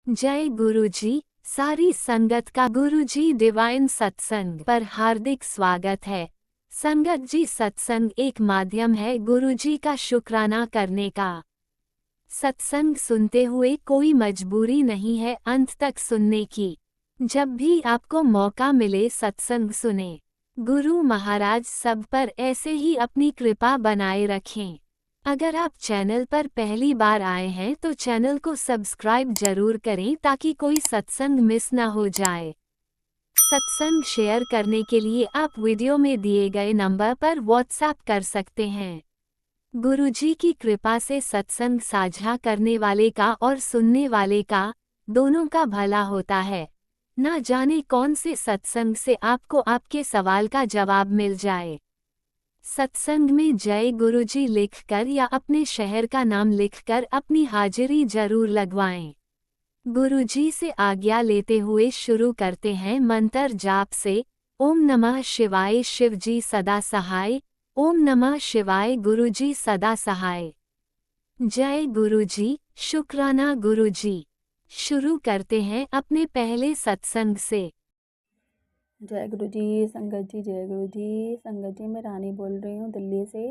जय गुरुजी। सारी संगत का गुरुजी डिवाइन सत्संग पर हार्दिक स्वागत है। संगत जी, सत्संग एक माध्यम है गुरुजी का शुक्राना करने का। सत्संग सुनते हुए कोई मजबूरी नहीं है अंत तक सुनने की। जब भी आपको मौका मिले सत्संग सुने। गुरु महाराज सब पर ऐसे ही अपनी कृपा बनाए रखें। अगर आप चैनल पर पहली बार आए हैं तो चैनल को सब्सक्राइब जरूर करें ताकि कोई सत्संग मिस ना हो जाए। सत्संग शेयर करने के लिए आप वीडियो में दिए गए नंबर पर व्हाट्सएप कर सकते हैं। गुरुजी की कृपा से सत्संग साझा करने वाले का और सुनने वाले का, दोनों का भला होता है। ना जाने कौन से सत्संग से आपको आपके सवाल का जवाब मिल जाए। सत्संग में जय गुरुजी लिखकर या अपने शहर का नाम लिखकर अपनी हाजिरी जरूर लगवाएं। गुरुजी से आज्ञा लेते हुए शुरू करते हैं मंत्र जाप से। ओम नमः शिवाय शिवजी सदा सहाय। ओम नमः शिवाय गुरुजी सदा सहाय। जय गुरुजी, शुक्राना गुरुजी। शुरू करते हैं अपने पहले सत्संग से। जय गुरु जी। संगत जी, जय गुरु जी। संगत जी, मैं रानी बोल रही हूँ दिल्ली से।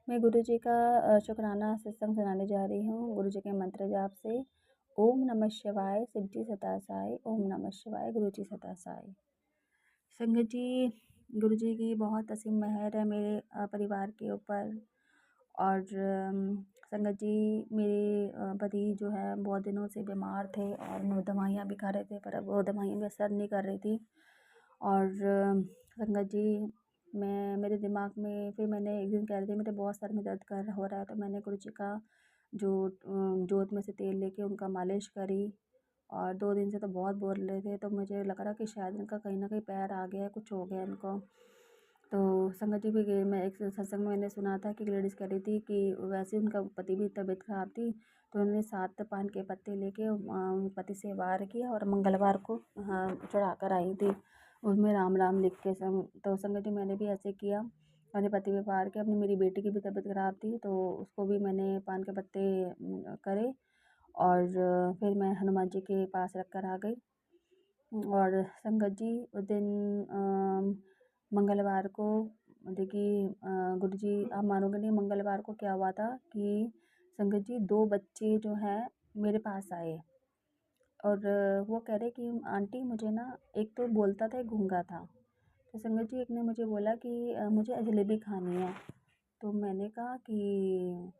मैं गुरु जी का शुक्राना सत्संग सुनाने जा रही हूँ गुरु जी के मंत्र जाप से। ओम नमः शिवाय शिव जी सदा साई। ओम नमः शिवाय गुरु जी सदा साई। संगत जी, गुरु जी की बहुत असीम मेहर है मेरे परिवार के ऊपर। और संगत जी, मेरे पति जो है बहुत दिनों से बीमार थे और वो दवाइयाँ भी खा रहे थे, पर अब वो दवाइयाँ भी असर नहीं कर रही थी। और संगत जी, मैं मेरे दिमाग में फिर मैंने एक दिन कह रही थी मेरे बहुत सर में दर्द कर हो रहा है, तो मैंने गुरु जी का जो जोत में से तेल लेके उनका मालिश करी। और 2 दिन से तो बहुत बोल रहे थे, तो मुझे लग रहा कि शायद इनका कहीं न कहीं पैर आ गया है, कुछ हो गया इनको। तो संगत जी भी गए, मैं एक सत्संग में मैंने सुना था कि लेडीज़ कह रही थी कि वैसे उनका पति भी तबीयत ख़राब थी, तो उन्होंने 7 पान के पत्ते लेके पति से वार किया और मंगलवार को चढ़ा कर आई थी, उसमें राम राम लिख के तो संगत जी, मैंने भी ऐसे किया। मैंने पति पे वार किया। अपनी मेरी बेटी की भी तबीयत ख़राब थी, तो उसको भी मैंने पान के पत्ते करे। और फिर मैं हनुमान जी के पास रख कर आ गई। और संगत जी, उस दिन मंगलवार को देखिए, गुरु जी आप मानोगे नहीं, मंगलवार को क्या हुआ था कि संगत जी 2 बच्चे जो हैं मेरे पास आए। और वो कह रहे कि आंटी मुझे ना, एक तो बोलता था, एक गूंगा था। तो संगत जी, एक ने मुझे बोला कि मुझे जलेबी खानी है। तो मैंने कहा कि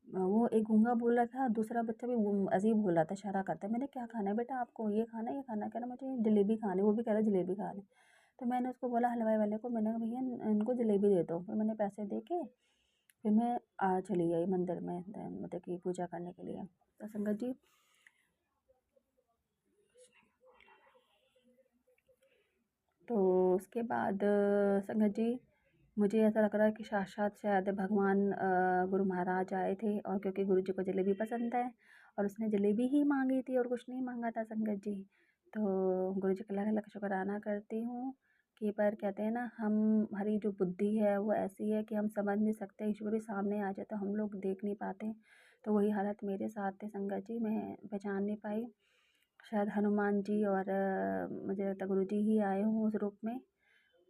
वो एक गूंगा बोल रहा था, दूसरा बच्चा भी अजीब बोल रहा था, इशारा करता है। मैंने, क्या खाना है बेटा आपको, ये खाना है, ये खाना है? कह रहा मुझे जलेबी खानी है, वो भी कह रहा जलेबी खानी। तो मैंने उसको बोला हलवाई वाले को, मैंने कहा भैया इनको जलेबी दे दो। फिर मैंने पैसे दे के फिर मैं चली गई मंदिर में, मतलब कि पूजा करने के लिए। तो संगत जी, तो उसके बाद संगत जी, मुझे ऐसा लग रहा है कि साक्षात शायद भगवान गुरु महाराज आए थे, और क्योंकि गुरु जी को जलेबी पसंद है और उसने जलेबी ही मांगी थी और कुछ नहीं मांगा था संगत जी। तो गुरु जी का लाख लाख शुक्राना करती हूँ कि, पर कहते हैं ना, हम हमारी जो बुद्धि है वो ऐसी है कि हम समझ नहीं सकते, ईश्वरी सामने आ जाए तो हम लोग देख नहीं पाते। तो वही हालत मेरे साथ थे संगत जी, मैं पहचान नहीं पाई। शायद हनुमान जी और मुझे लगता गुरु जी ही आए हों उस रूप में।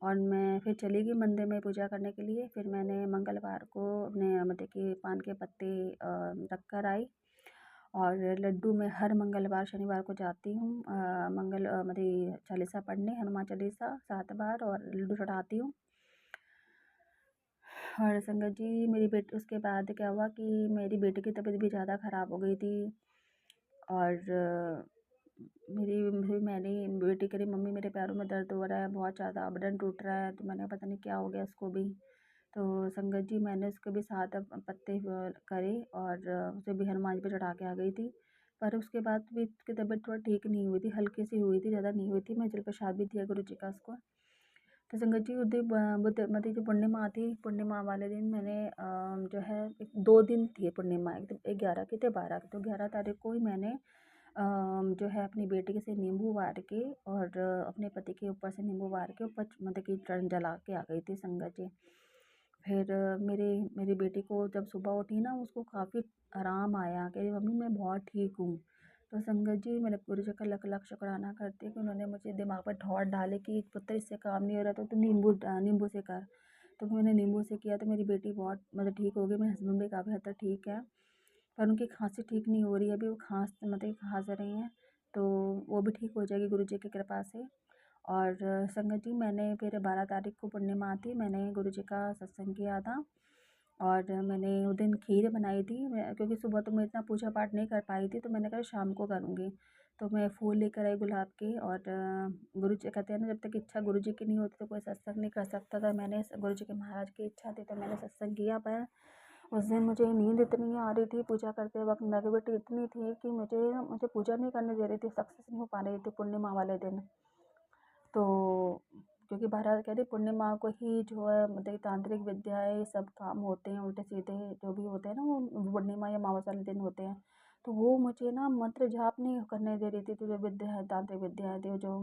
और मैं फिर चली गई मंदिर में पूजा करने के लिए। फिर मैंने मंगलवार को अपने मतलब कि पान के पत्ते रख कर आई। और लड्डू मैं हर मंगलवार शनिवार को जाती हूँ मतलब चालीसा पढ़ने, हनुमान चालीसा 7 बार, और लड्डू चढ़ाती हूँ। और संगत जी, मेरी बेटी, उसके बाद क्या हुआ कि मेरी बेटी की तबीयत भी ज़्यादा ख़राब हो गई थी। और मेरी फिर मैंने बेटी कह रही मम्मी मेरे पैरों में दर्द हो रहा है बहुत ज़्यादा, बदन टूट रहा है। तो मैंने पता नहीं क्या हो गया उसको भी। तो संगत जी, मैंने उसके भी 7 पत्ते करे और उसे भी हनुमान जी पे चढ़ा के आ गई थी। पर उसके बाद भी उसकी तबीयत थोड़ा ठीक नहीं हुई थी, हल्की सी हुई थी, ज़्यादा नहीं हुई थी। मैं जल प्रसाद भी दिया गुरु जी का उसको। तो संगत जी, उस दिन बुध मतलब जो पूर्णिमा थी, पूर्णिमा वाले दिन मैंने जो है 2 दिन थी पूर्णिमा, एक तो 11 की थी 12 की। तो 11 तारीख को ही मैंने जो है अपनी बेटी के से नींबू वार के और अपने पति के ऊपर से नींबू वार के ऊपर मतलब कि टर्न जला के आ गई थी संगत जी। फिर मेरी बेटी को जब सुबह उठी ना, उसको काफ़ी आराम आया कि मम्मी मैं बहुत ठीक हूँ। तो संगत जी मेरे गुरु जी का लाख लाख शुक्राना करती हूँ कि उन्होंने मुझे दिमाग पर थॉट डाले कि पुत्र इससे काम नहीं हो रहा तो नींबू से कर। तो मैंने नींबू से किया तो मेरी बेटी बहुत मतलब ठीक हो गई, मेरे हस्बैंड भी काफ़ी हद तक ठीक है, पर उनकी खांसी ठीक नहीं हो रही है अभी, वो खांस रही हैं, तो वो भी ठीक हो जाएगी गुरु जी की कृपा से। और संगत जी मैंने फिर 12 तारीख को पूर्णिमा थी, मैंने गुरु जी का सत्संग किया था और मैंने उस दिन खीर बनाई थी। मैं क्योंकि सुबह तो मैं इतना पूजा पाठ नहीं कर पाई थी, तो मैंने कहा शाम को करूँगी। तो मैं फूल लेकर आई गुलाब के और गुरु जी कहते हैं ना, जब तक इच्छा गुरु जी की नहीं होती तो कोई सत्संग नहीं कर सकता था। मैंने गुरु जी के महाराज की इच्छा थी तो मैंने सत्संग किया, पर उस दिन मुझे नींद इतनी आ रही थी पूजा करते वक्त, नेगेटिविटी इतनी थी कि मुझे मुझे पूजा नहीं करने दे रही थी, सक्सेस नहीं हो पा रही थी पूर्णिमा वाले दिन। तो क्योंकि भारत कहते पूर्णिमा को ही जो है मतलब तांत्रिक विद्याएँ ये सब काम होते हैं, उल्टे सीधे जो भी होते हैं ना, वो पूर्णिमा या अमावस वाले दिन होते हैं। तो वो मुझे ना मंत्र जाप नहीं करने दे रही थी, तो जो विद्या है तांत्रिक विद्याएँ थी, जो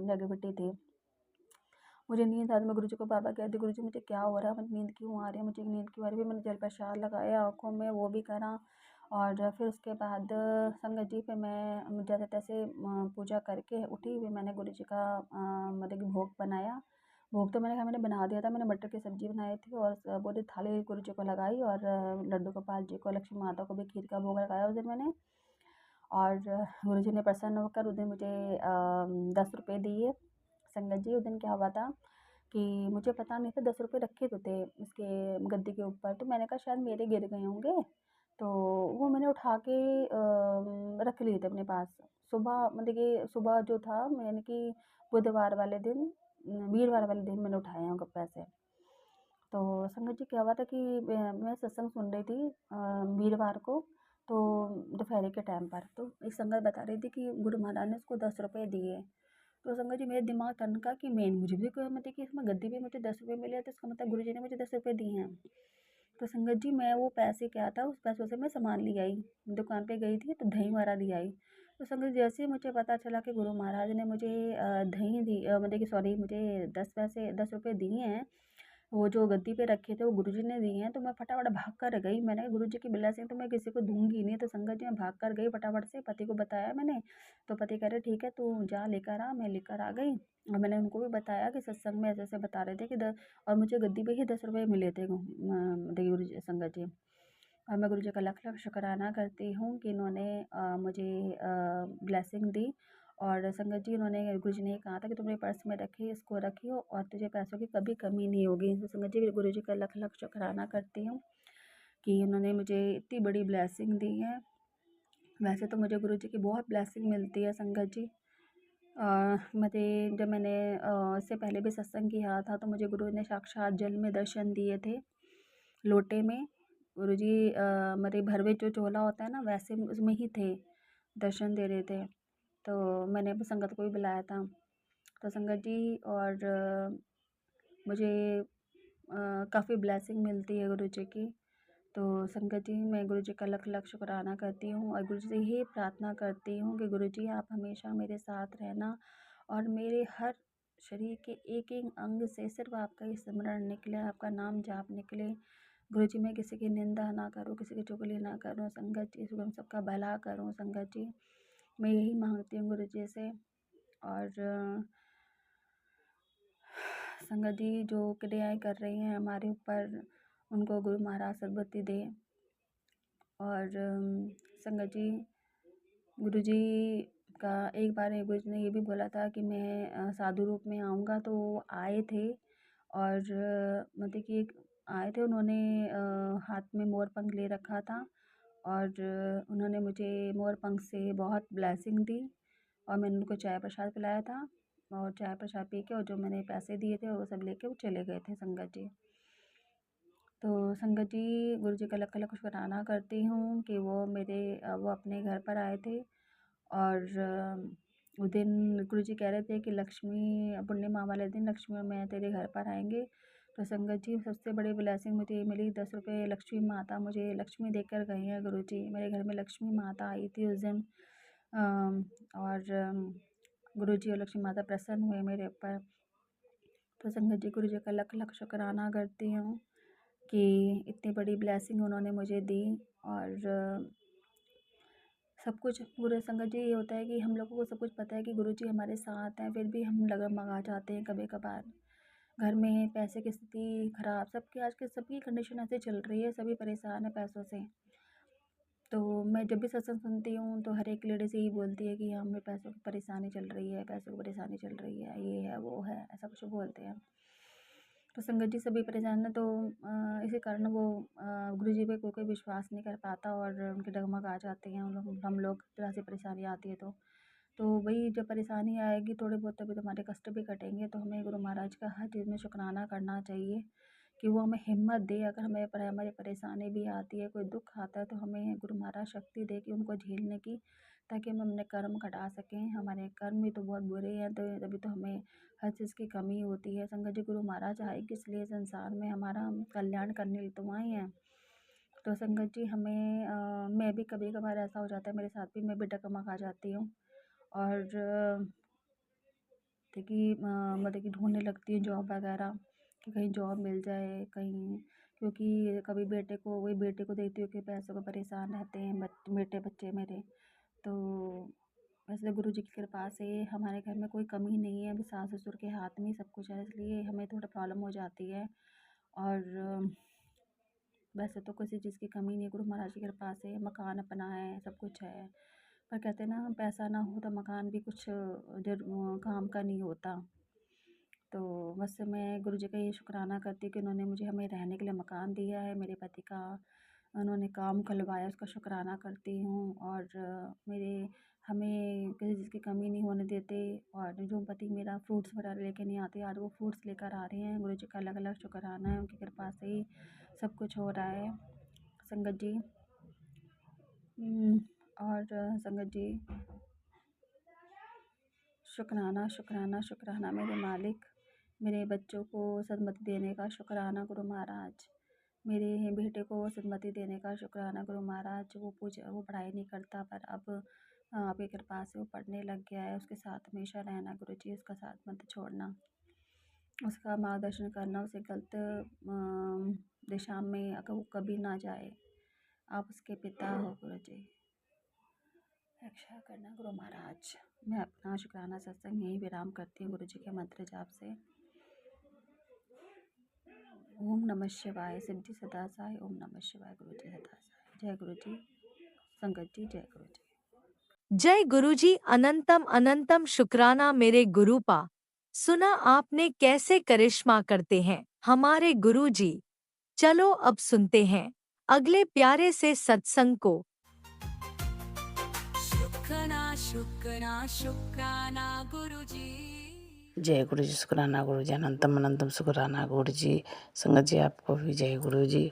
नेगेटिविटी थी, मुझे नींद आ रही। मैं गुरुजी को बार-बार कह रही थी, गुरुजी मुझे क्या हो रहा है? मुझे नींद क्यों आ रही है? मुझे नींद क्यों आ रही है? फिर मैंने जल प्रसाद लगाया आँखों में, वो भी करा और फिर उसके बाद संगत जी फिर मैं जैसे-तैसे पूजा करके उठी, फिर मैंने गुरुजी का मतलब कि भोग बनाया। भोग तो मैंने बना दिया था, मैंने मटर की सब्ज़ी बनाई थी और पूरी थाली गुरुजी को लगाई और लड्डू गोपाल जी को, लक्ष्मी माता को भी खीर का भोग लगाया उस दिन मैंने। और गुरुजी ने प्रसन्न होकर उस दिन मुझे 10 रुपए दिए। संगत जी उस दिन क्या हुआ था कि मुझे पता नहीं था, 10 रुपए रखे तो थे उसके गद्दे के ऊपर, तो मैंने कहा शायद मेरे गिर गए होंगे, तो वो मैंने उठा के रख लिए थे अपने पास। सुबह मतलब कि सुबह जो था यानी कि बुधवार वाले दिन, वीरवार वाले दिन मैंने उठाए हैं वो पैसे। तो संगत जी क्या हुआ था कि मैं सत्संग सुन रही थी वीरवार को, तो दोपहर के टाइम पर, तो एक संगत बता रही थी कि गुरु महाराज ने उसको 10 रुपए दिए। तो संगत जी मेरे दिमाग टनका कि मैं मुझे भी कोई मतलब कि इसमें गद्दी पे मुझे 10 रुपए मिले, तो इसका मतलब गुरु जी ने मुझे 10 रुपए दिए हैं। तो संगत जी मैं वो पैसे क्या था, उस पैसों से मैं सामान ले आई, दुकान पे गई थी तो दही वड़ा ले आई। तो संगत जी जैसे ही मुझे पता चला कि गुरु महाराज ने मुझे दही दी मतलब कि सॉरी मुझे 10 रुपए दिए हैं, वो जो गद्दी पे रखे थे वो गुरुजी ने दिए हैं, तो मैं फटाफट भाग कर गई। मैंने कहा गुरुजी की ब्लेसिंग तो मैं किसी को दूंगी नहीं, तो संगत जी मैं भाग कर गई फटाफट से, पति को बताया मैंने। तो पति कह रहे ठीक है तू जा लेकर आ। मैं लेकर आ गई और मैंने उनको भी बताया कि सत्संग में ऐसे ऐसे बता रहे थे कि और मुझे गद्दी पे ही 10 रुपए मिले थे गुरु जी संगत जी। और मैं गुरु जी का लाख लाख शुक्राना करती हूँ कि इन्होंने मुझे ब्लेसिंग दी। और संगत जी उन्होंने गुरु जी ने कहा था कि तुम अपने पर्स में रखी, इसको रखियो और तुझे पैसों की कभी कमी नहीं होगी। तो संगत जी गुरु जी का लाख लाख शुक्राना करती हूँ कि उन्होंने मुझे इतनी बड़ी ब्लेसिंग दी है। वैसे तो मुझे गुरु जी की बहुत ब्लेसिंग मिलती है संगत जी। मुझे जब मैंने इससे पहले भी सत्संग किया था तो मुझे गुरु ने साक्षात जल में दर्शन दिए थे, लोटे में। गुरुजी मेरे भरवे जो चोला होता है ना वैसे उसमें ही थे, दर्शन दे रहे थे। तो मैंने अपनी संगत को भी बुलाया था। तो संगत जी और मुझे काफ़ी ब्लेसिंग मिलती है गुरु जी की। तो संगत जी मैं गुरु जी का लाख लाख शुक्राना करती हूँ और गुरु जी से यही प्रार्थना करती हूँ कि गुरु जी आप हमेशा मेरे साथ रहना और मेरे हर शरीर के एक एक अंग से सिर्फ आपका ही स्मरण निकले, आपका नाम जाप निकले। गुरु जी मैं किसी की निंदा ना करूँ, किसी की चुगली ना करूँ संगत जी, हम सबका भला करूँ संगत जी, मैं यही मांगती हूँ गुरु जी से। और संगत जी जो क्रियाएँ कर रही हैं हमारे ऊपर, उनको गुरु महाराज सद्बुद्धि दे। और संगत जी गुरुजी का एक बार गुरुजी ने ये भी बोला था कि मैं साधु रूप में आऊँगा, तो वो आए थे और मतलब कि आए थे, उन्होंने हाथ में मोर पंख ले रखा था और उन्होंने मुझे मोर पंख से बहुत ब्लेसिंग दी और मैंने उनको चाय प्रसाद पिलाया था और चाय प्रसाद पी के और जो मैंने पैसे दिए थे वो सब लेके वो चले गए थे संगत जी। तो संगत जी गुरु जी का लाख लाख शुक्राना करती हूँ कि वो वो अपने घर पर आए थे और उस दिन गुरु जी कह रहे थे कि लक्ष्मी पूर्णिमा वाले दिन लक्ष्मी और मैं तेरे घर पर आएंगे। तो संगत जी सबसे बड़ी ब्लेसिंग मुझे ये मिली, 10 रुपये लक्ष्मी माता मुझे लक्ष्मी देकर गई हैं गुरु जी। मेरे घर में लक्ष्मी माता आई थी उस दिन और गुरु जी और लक्ष्मी माता प्रसन्न हुए मेरे ऊपर। तो संगत जी गुरु जी का लाख लाख शुक्राना करती हूँ कि इतनी बड़ी ब्लेसिंग उन्होंने मुझे दी। और सब कुछ पूरे संगत जी ये होता है कि हम लोगों को सब कुछ पता है कि गुरुजी हमारे साथ हैं, फिर भी हम डगमगा जाते हैं कभी कभार। घर में पैसे की स्थिति खराब, सबकी आज के सबकी कंडीशन ऐसे चल रही है, सभी परेशान है पैसों से। तो मैं जब भी सत्संग सुनती हूँ तो हर एक लेडीज़ यही बोलती है कि हमें पैसों की परेशानी चल रही है, पैसों की परेशानी चल रही है, ये है वो है, ऐसा कुछ बोलते हैं। तो संगत जी सभी परेशान है, तो इसी कारण वो गुरु जी पे कोई विश्वास नहीं कर पाता और उनके डगमग आ जाते हैं हम लोग तरह से परेशानी आती है तो वही जब परेशानी आएगी थोड़े बहुत तभी तो हमारे कष्ट भी कटेंगे। तो हमें गुरु महाराज का हर चीज़ में शुक्राना करना चाहिए कि वो हमें हिम्मत दे। अगर हमारी परेशानी भी आती है, कोई दुख आता है, तो हमें गुरु महाराज शक्ति दे कि उनको झेलने की, ताकि हम अपने कर्म घटा सकें। हमारे कर्म भी तो बहुत बुरे हैं, तो तभी तो हमें हर चीज़ की कमी होती है। संगत जी गुरु महाराज आए किस लिए संसार में, हमारा कल्याण करने लिए तो आए हैं। तो संगत जी हमें मैं भी कभी कभार ऐसा हो जाता है मेरे साथ भी, मैं भी डगमगा आ जाती हूँ और देखिए मतलब कि ढूंढने लगती है जॉब वगैरह कि कहीं जॉब मिल जाए कहीं, क्योंकि कभी बेटे को देखती हूँ कि पैसों का परेशान रहते हैं बेटे बच्चे मेरे। तो वैसे गुरु जी की कृपा से हमारे घर में कोई कमी नहीं है, अभी सास ससुर के हाथ में ही सब कुछ है, इसलिए हमें थोड़ा प्रॉब्लम हो जाती है। और वैसे तो किसी चीज़ की कमी नहीं है, गुरु महाराज की कृपा से मकान अपना है, सब कुछ है। पर कहते हैं ना, पैसा ना हो तो मकान भी कुछ काम का नहीं होता। तो बस मैं गुरु जी का ये शुक्राना करती हूँ कि उन्होंने मुझे हमें रहने के लिए मकान दिया है, मेरे पति का उन्होंने काम खुलवाया, उसका शुक्राना करती हूँ। और मेरे हमें किसी चीज़ की कमी नहीं होने देते। और जो पति मेरा फ्रूट्स वगैरह लेके नहीं आते, आज वो फ्रूट्स लेकर आ रहे हैं। गुरु जी का अलग अलग शुक्राना है, उनकी कृपा से ही सब कुछ हो रहा है संगत जी। और संगत जी शुक्राना शुक्राना शुक्राना मेरे मालिक, मेरे बच्चों को सद्मति देने का शुक्राना गुरु महाराज, मेरे बेटे को सद्मति देने का शुक्राना गुरु महाराज। वो पढ़ाई नहीं करता, पर अब आपकी कृपा से वो पढ़ने लग गया है। उसके साथ हमेशा रहना गुरु जी, उसका साथ मत छोड़ना, उसका मार्गदर्शन करना, उसे गलत दिशा में अगर वो कभी ना जाए। आप उसके पिता हो गुरु जी, रक्षा करना गुरु महाराज। मैं अपना शुक्राना सत्संग यहीं विराम करती हूँ गुरु जी के मंत्र जाप से। ओम नमः शिवाय, शिव जी सदा सहाय। ओम नमः शिवाय, गुरु जी सदा सहाय। जय गुरु जी, संगत जी जय गुरु जी। जय गुरुजी। अनंतम अनंतम शुक्राना मेरे गुरुपा। सुना आपने कैसे करिश्मा करते हैं हमारे गुरुजी। चलो अब सुनते हैं अगले प्यारे से सत्संग को। शुक्राना शुक्राना शुक्राना गुरुजी। जय गुरु जी, शुक्राना गुरु जी, अनंतम अनंतम शुक्राना गुरु जी। संगत जी आपको भी जय गुरु जी।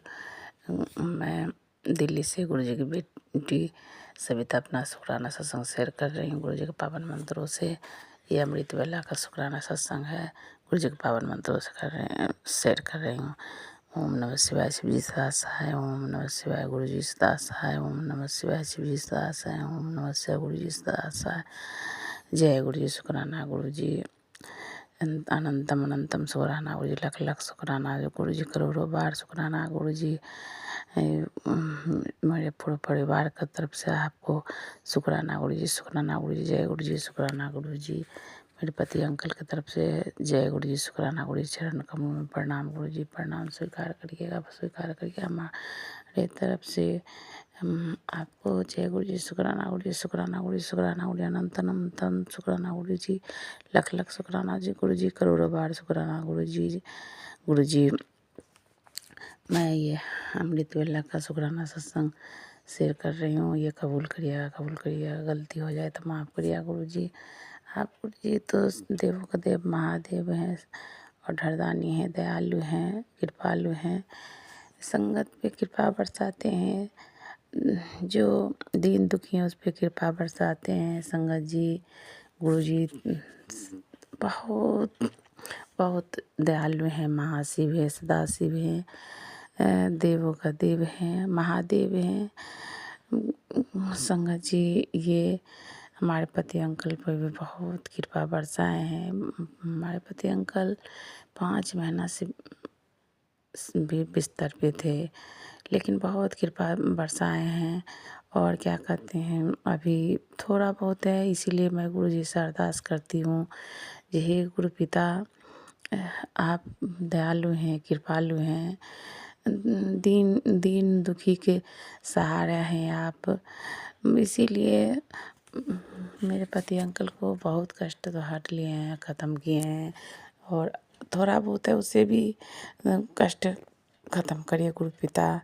मैं दिल्ली से गुरु जी की बेटी सविता अपना शुक्राना सत्संग शेयर कर रही हूँ गुरु जी के पावन मंत्रों से। यह अमृत वेला का शुक्राना सत्संग है, गुरु जी के पावन मंत्रों से शेयर कर रही हूँ। ओम नमः शिवाय, शिव जी सदा सहाय। ओम नमः शिवाय, गुरु जी सदा सहाय। ओम नमः शिवाय, शिव जी सदा सहाय। ओम नमः शिवाय, गुरु जी सदा सहाय। जय गुरु जी, शुक्राना गुरु जी, अनंतम अनंतम शुक्राना गुरु जी, लख लख शुक्राना गुरु जी, करोड़ों बार शुक्राना गुरु जी। मेरे पूरे परिवार की तरफ से आपको शुक्राना गुरु जी, शुक्राना गुरु जी। जय गुरु जी, शुक्राना गुरु जी। मेरे पति अंकल की तरफ से जय गुरु जी, शुक्राना गुरु जी। चरण कमलों में प्रणाम गुरु जी, प्रणाम स्वीकार करिएगा, स्वीकार करिए हमारे तरफ से आपको जय गुरु जी, शुक्राना गुरु जी, शुक्राना गुरु जी, शुक्राना गुरु जी, अनंत अनंतम शुक्राना गुरु जी, लख लख शुक्राना जी गुरु जी, करोड़ों बार शुक्राना गुरु जी। गुरु जी, मैं ये अमृत वेला का शुक्राना सत्संग शेयर कर रही हूँ। ये कबूल करिएगा, कबूल करिएगा, गलती हो जाए तो माफ़ करिएगा गुरु जी। आप गुरु जी तो देवों का देव महादेव हैं और धरदानी हैं, दयालु हैं, कृपालु हैं, संगत पे कृपा बरसाते हैं, जो दीन दुखी हैं उस पर कृपा बरसाते हैं। संगत जी, गुरु जी बहुत बहुत दयालु हैं, महाशिव है, सदाशिव हैं, देवों का देव हैं, महादेव हैं। संगत जी ये हमारे पति अंकल पर भी बहुत कृपा बरसाए हैं। हमारे पति अंकल 5 महीना से भी बिस्तर पे थे, लेकिन बहुत कृपा बरसाए हैं और क्या कहते हैं, अभी थोड़ा बहुत है, इसीलिए मैं गुरुजी से अरदास करती हूँ कि हे गुरु पिता, आप दयालु हैं, कृपालु हैं, दीन दीन दुखी के सहारा हैं आप। इसीलिए मेरे पति अंकल को बहुत कष्ट तो हट लिए हैं, ख़त्म किए हैं, और थोड़ा बहुत है उसे भी कष्ट ख़त्म करिए गुरु पिता।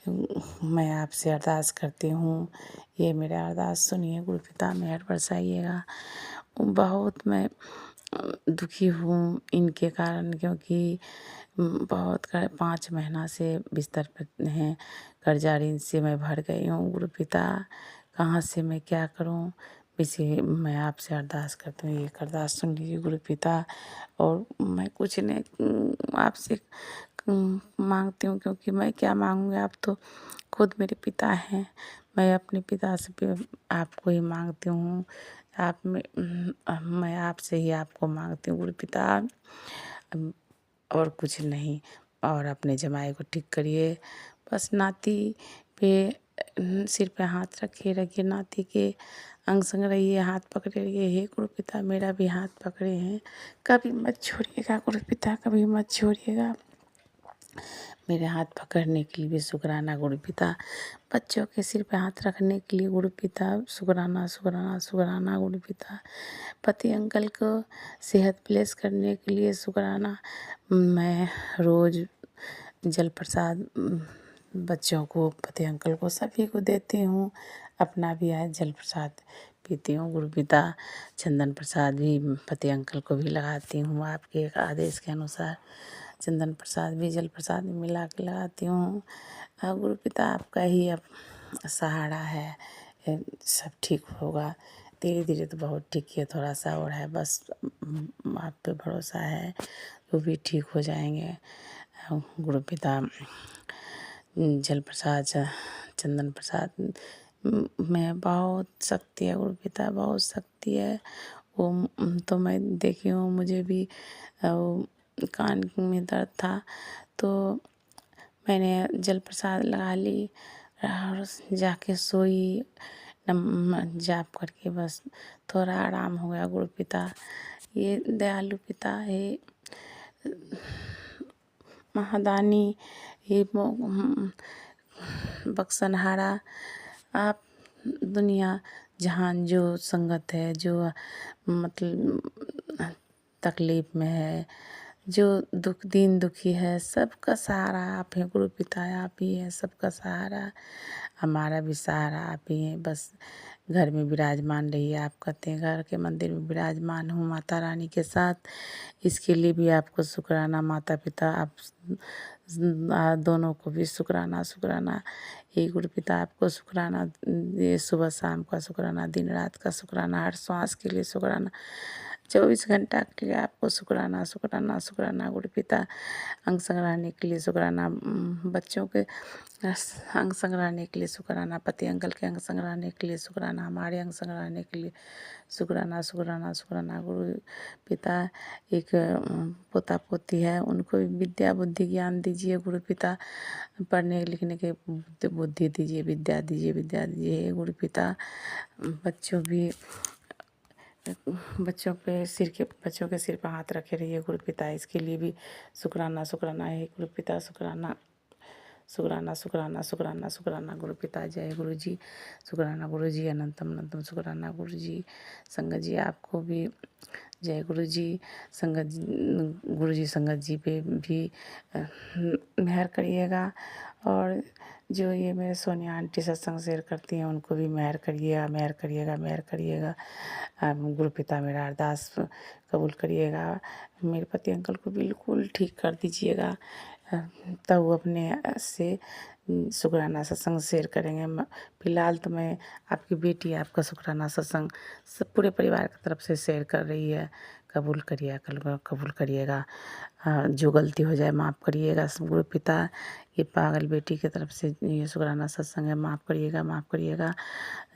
मैं आपसे अरदास करती हूँ, ये मेरा अरदास सुनिए गुरु पिता, मेहर बरसाइएगा। बहुत मैं दुखी हूँ इनके कारण, क्योंकि बहुत 5 महीना से बिस्तर पर हैं, कर्जा ऋण से मैं भर गई हूँ गुरु पिता। कहाँ से मैं क्या करूँ, इसे मैं आपसे अरदास करती हूँ, एक अरदास सुन लीजिए गुरु पिता। और मैं कुछ नहीं आपसे मांगती हूँ, क्योंकि मैं क्या मांगूंगी, आप तो खुद मेरे पिता हैं। मैं अपने पिता से भी आपको ही मांगती हूँ, मैं आपसे ही आपको मांगती हूँ गुरु पिता, और कुछ नहीं। और अपने जमाई को ठीक करिए, बस नाती पे सिर पे हाथ रखिए, नाती के अंग संग रहिए, हाथ पकड़े रहिए। हे गुरु पिता, मेरा भी हाथ पकड़े हैं, कभी मत छोड़िएगा गुरु पिता, कभी मत छोड़िएगा। मेरे हाथ पकड़ने के लिए भी शुक्राना गुरु पिता, बच्चों के सिर पे हाथ रखने के लिए गुरु पिता शुक्राना शुक्राना शुक्राना गुरु पिता, पति अंकल को सेहत प्लेस करने के लिए शुक्राना। मैं रोज़ जल प्रसाद बच्चों को, पति अंकल को, सभी को देती हूँ, अपना भी है जल प्रसाद पीती हूँ गुरु पिता। चंदन प्रसाद भी पति अंकल को भी लगाती हूँ, आपके आदेश के अनुसार चंदन प्रसाद भी, जल प्रसाद भी मिला के लगाती हूँ। गुरु पिता आपका ही अब सहारा है, सब ठीक होगा धीरे धीरे, तो बहुत ठीक है, थोड़ा सा और है, बस आप पे भरोसा है, वो भी ठीक हो जाएंगे गुरु पिता। जल प्रसाद चंदन प्रसाद में बहुत शक्ति है गुरु पिता, बहुत शक्ति है। वो तो मैं देखी हूँ, मुझे भी कान में दर्द था तो मैंने जल प्रसाद लगा ली और जाके सोई, जाप करके बस थोड़ा आराम हो गया गुरु पिता। ये दयालु पिता है, महादानी, ये बख्शनहारा, आप दुनिया जहान जो संगत है, जो मतलब तकलीफ में है, जो दीन दुखी है, सबका सहारा आप हैं गुरु पिता, आप ही हैं सबका सहारा, हमारा भी सहारा आप ही हैं। बस घर में विराजमान रहिए, आप कहते हैं घर के मंदिर में विराजमान हूँ माता रानी के साथ, इसके लिए भी आपको शुक्राना माता पिता, आप दोनों को भी शुक्राना शुक्राना। हे गुरु पिता, आपको शुक्राना, ये सुबह शाम का शुक्राना, दिन रात का शुक्राना, हर श्वास के लिए शुक्राना, 24 घंटा के लिए आपको शुक्राना शुक्राना शुक्राना गुरु पिता। अंग संग्रहने के लिए शुक्राना, बच्चों के अंग संग्रहने के लिए शुक्राना, पति अंकल के अंग संग्रहने के लिए शुक्राना, हमारे अंग संग्रहने के लिए शुक्राना शुक्राना शुक्राना गुरु पिता। एक पोता पोती है, उनको भी विद्या बुद्धि ज्ञान दीजिए गुरु पिता, पढ़ने लिखने के बुद्धि दीजिए, विद्या दीजिए, विद्या दीजिए गुरु पिता। बच्चों के सिर पे हाथ रखे रहिए गुरु पिता, इसके लिए भी शुक्राना शुक्राना है गुरु पिता, शुक्राना शुक्राना शुक्राना शुक्राना शुक्राना गुरु पिता। जय गुरु जी, शुक्राना गुरु जी, अनंतम अनंतम शुक्राना गुरु जी। संगत जी आपको भी जय गुरु जी। गुरु जी संगत जी पे भी मेहर करिएगा, और जो ये मेरे सोनिया आंटी सत्संग शेयर करती हैं उनको भी मेहर करिएगा, मेहर करिएगा, मेहर करिएगा। गुरु पिता मेरा अरदास कबूल करिएगा, मेरे पति अंकल को बिल्कुल ठीक कर दीजिएगा, तब वो अपने से शुक्राना सत्संग शेयर करेंगे। फिलहाल तो मैं आपकी बेटी आपका शुक्राना सत्संग सब पूरे परिवार की तरफ से शेयर कर रही है, कबूल करिएगा। जो गलती हो जाए माफ़ करिएगा। गुरु पिता, ये पागल बेटी की तरफ से ये शुक्राना सत्संग है, माफ़ करिएगा, माफ़ करिएगा।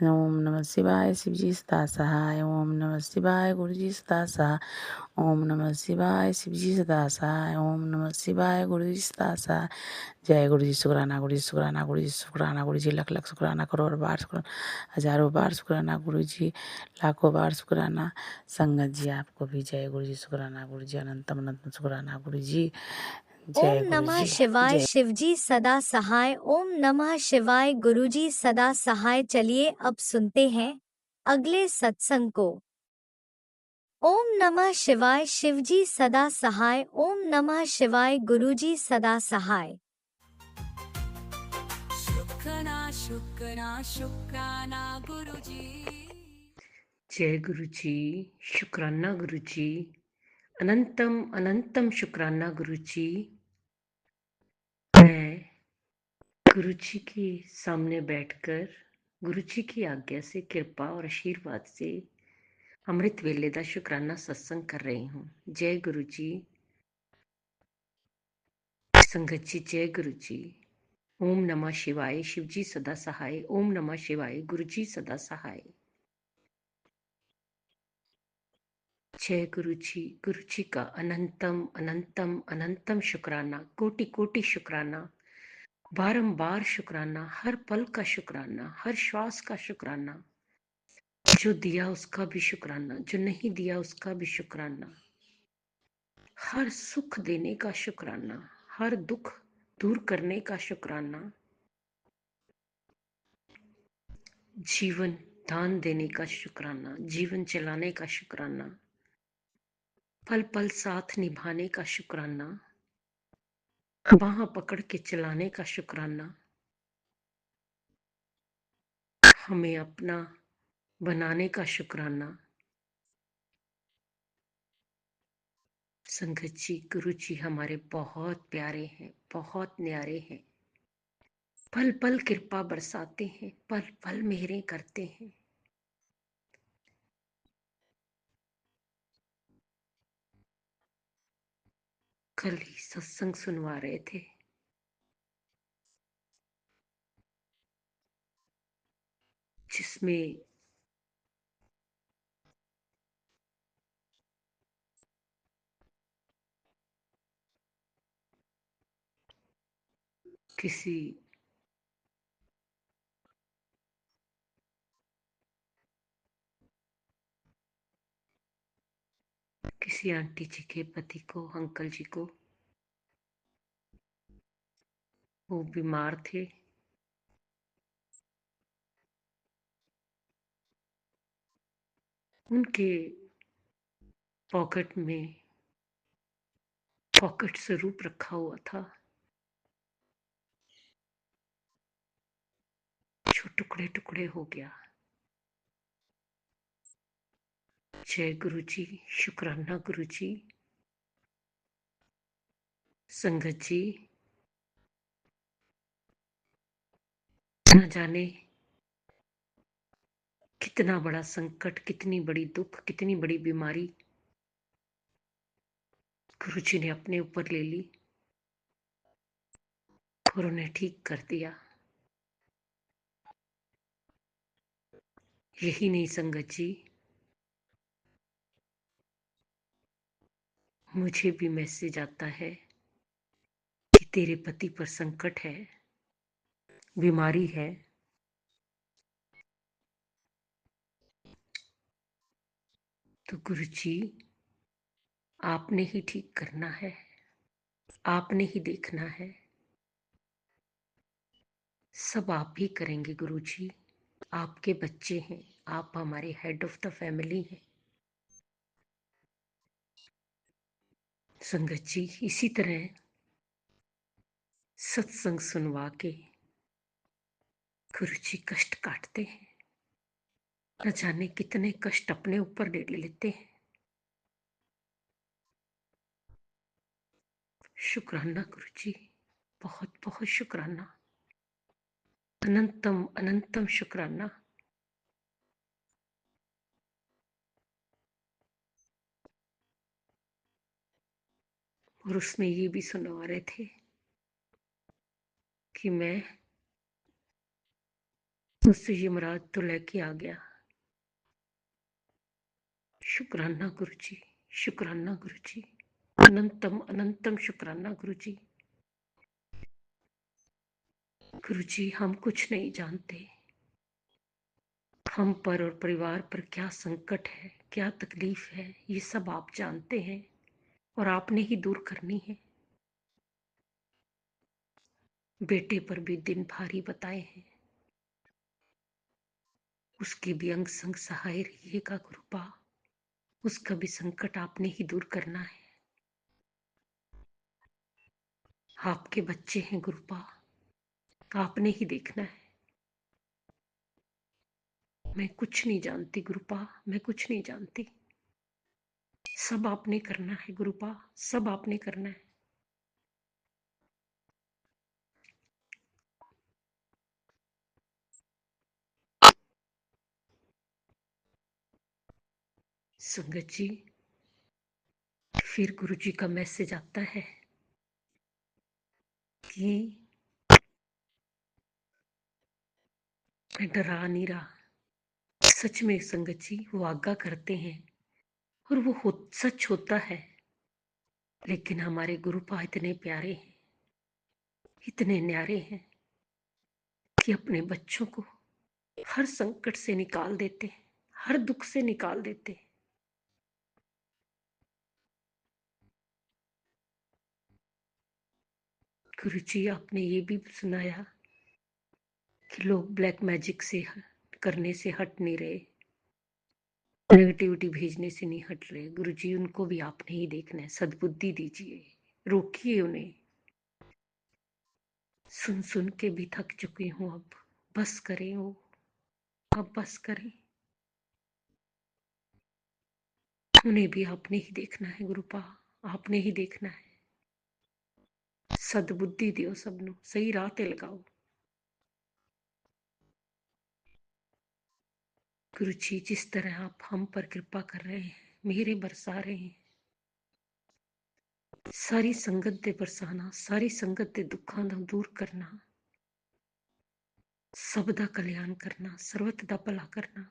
ओम नमः शिवाय, शिव जी सदा सहाय। ओम नमः शिवाय, गुरु जी सदा सहाय। ओम नमः शिवाय, शिव जी सदा सहाय। ओम नमः शिवाय, गुरु जी सदा सहाय। जय गुरु जी, शुक्राना गुरु जी, शुक्राना गुरु जी, शुक्राना गुरु जी, लख लख शुक्राना, करोड़ बार शुक्राना, हजारों बार शुक्राना गुरु जी, लाखों बार शुक्राना। संगत जी आपको भी जय गुरु जी, शुक्राना गुरु जी, अनंतम अनंत शुक्राना गुरु जी। ओम जय गुरु नमः जी, शिवाय, जय। शिवजी सदा सहाय। ओम नमः शिवाय, गुरुजी सदा सहाय। चलिए अब सुनते हैं अगले सत्संग को। ओम नमः शिवाय, शिवजी सदा सहाय। ओम नमः शिवाय, गुरुजी सदा सहाय। शुक्राना शुक्राना शुक्राना गुरुजी। जय गुरु जी, शुक्राना गुरु जी, अनंतम अनंतम शुक्राना गुरु जी। मैं गुरु जी के सामने बैठकर गुरु जी की आज्ञा से, कृपा और आशीर्वाद से अमृत वेले का शुक्राना सत्संग कर रही हूँ। जय गुरु जी। संगत जी जय गुरु जी। ओम नमः शिवाय, शिव जी सदा सहाय। ओम नमः शिवाय, गुरु जी सदा सहाय। जय गुरु जी का अनंतम अनंतम अनंतम शुक्राना, कोटि कोटि शुक्राना, बारंबार शुक्राना, हर पल का शुक्राना, हर श्वास का शुक्राना। जो दिया उसका भी शुक्राना, जो नहीं दिया उसका भी शुक्राना। हर सुख देने का शुक्राना, हर दुख दूर करने का शुक्राना। जीवन दान देने का शुक्राना, जीवन चलाने का शुक्राना, पल पल साथ निभाने का शुक्राना, बाह पकड़ के चलाने का शुक्राना, हमें अपना बनाने का शुक्राना। संगत जी, गुरु जी हमारे बहुत प्यारे हैं, बहुत न्यारे हैं। पल पल कृपा बरसाते हैं, पल पल मेहरें करते हैं। कल ही सत्संग सुनवा रहे थे, जिसमें किसी आंटी जी के पति को, अंकल जी को, वो बीमार थे। उनके पॉकेट में पॉकेट स्वरूप रखा हुआ था, जो टुकड़े टुकड़े हो गया। जय गुरु जी, शुक्राना गुरु जी। संगत जी, न जाने कितना बड़ा संकट, कितनी बड़ी दुख, कितनी बड़ी बीमारी गुरु जी ने अपने ऊपर ले ली और उन्हें ठीक कर दिया। यही नहीं संगत जी, मुझे भी मैसेज आता है कि तेरे पति पर संकट है, बीमारी है। तो गुरु जी, आपने ही ठीक करना है, आपने ही देखना है, सब आप ही करेंगे गुरु जी। आपके बच्चे हैं, आप हमारे हेड ऑफ द फैमिली हैं। संगत जी, इसी तरह सत्संग सुनवा के गुरु जी कष्ट काटते हैं, न जाने कितने कष्ट अपने ऊपर ले लेते हैं। शुक्राना गुरु जी, बहुत बहुत शुक्राना, अनंतम अनंतम शुक्राना। और उसमें ये भी सुनवा रहे थे कि मैं मुझसे यमराज तो लेके आ गया। शुक्राना गुरुजी, शुक्राना गुरुजी, अनंतम अनंतम शुक्राना गुरुजी। गुरुजी, हम कुछ नहीं जानते हम पर और परिवार पर क्या संकट है, क्या तकलीफ है, ये सब आप जानते हैं और आपने ही दूर करनी है। बेटे पर भी दिन भारी बताए हैं, उसके भी अंग संग सहाय रहिएगा गुरुपा। उसका भी संकट आपने ही दूर करना है। आपके बच्चे हैं गुरुपा, आपने ही देखना है। मैं कुछ नहीं जानती गुरुपा, मैं कुछ नहीं जानती। सब आपने करना है गुरुपा, सब आपने करना है। संगत जी, फिर गुरुजी का मैसेज आता है कि मैं डरा नहीं रहा। सच में संगत जी, वो आज्ञा करते हैं और वो सच होता है। लेकिन हमारे गुरुपा इतने प्यारे हैं, इतने न्यारे हैं कि अपने बच्चों को हर संकट से निकाल देते हैं, हर दुख से निकाल देते हैं। गुरुजी, आपने ये भी सुनाया कि लोग ब्लैक मैजिक से करने से हट नहीं रहे, नेगेटिविटी भेजने से नहीं हट रहे। गुरुजी, उनको भी आपने ही देखना है। सद्बुद्धि दीजिए, रोकिए उन्हें। सुन सुन के भी थक चुकी हूं, अब बस करें वो, अब बस करें। उन्हें भी आपने ही देखना है गुरुपा, आपने ही देखना है। सद्बुद्धि दियो, सबनों सही राह ते लगाओ। गुरुजी, जिस तरह आप हम पर कृपा कर रहे हैं, मेरे बरसा रहे हैं, सारी संगत दे बरसाना, सारी संगत दे दुखा दा दूर करना, सब दा कल्याण करना, सर्वत दा भला करना,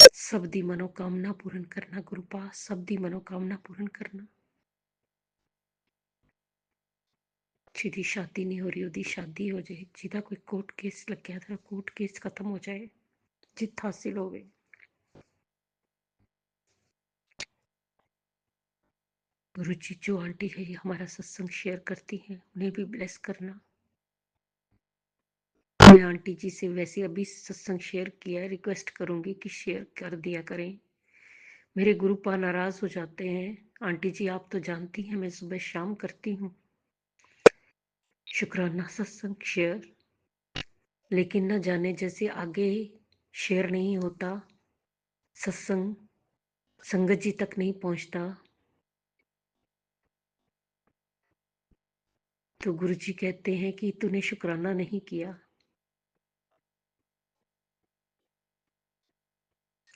सब दी मनोकामना पूर्ण करना गुरुपा, सब दी मनोकामना पूर्ण करना। जिदी शादी नहीं हो रही ओदी शादी हो जाए, जिदा कोई कोर्ट केस लग्या था कोर्ट केस खत्म हो जाए, जित हासिल होवे। गुरुजी, जो आंटी है ये हमारा सत्संग शेयर करती हैं, उन्हें भी ब्लेस करना। मैं आंटी जी से वैसे अभी सत्संग शेयर किया है, रिक्वेस्ट करूंगी कि शेयर कर दिया करें। मेरे गुरुपा नाराज हो जाते हैं। आंटी जी, आप तो जानती हैं मैं सुबह शाम करती हूँ शुक्राना सत्संग शेयर, लेकिन न जाने जैसे आगे शेयर नहीं होता, सत्संग संगत जी तक नहीं पहुंचता, तो गुरु जी कहते हैं कि तूने शुक्राना नहीं किया।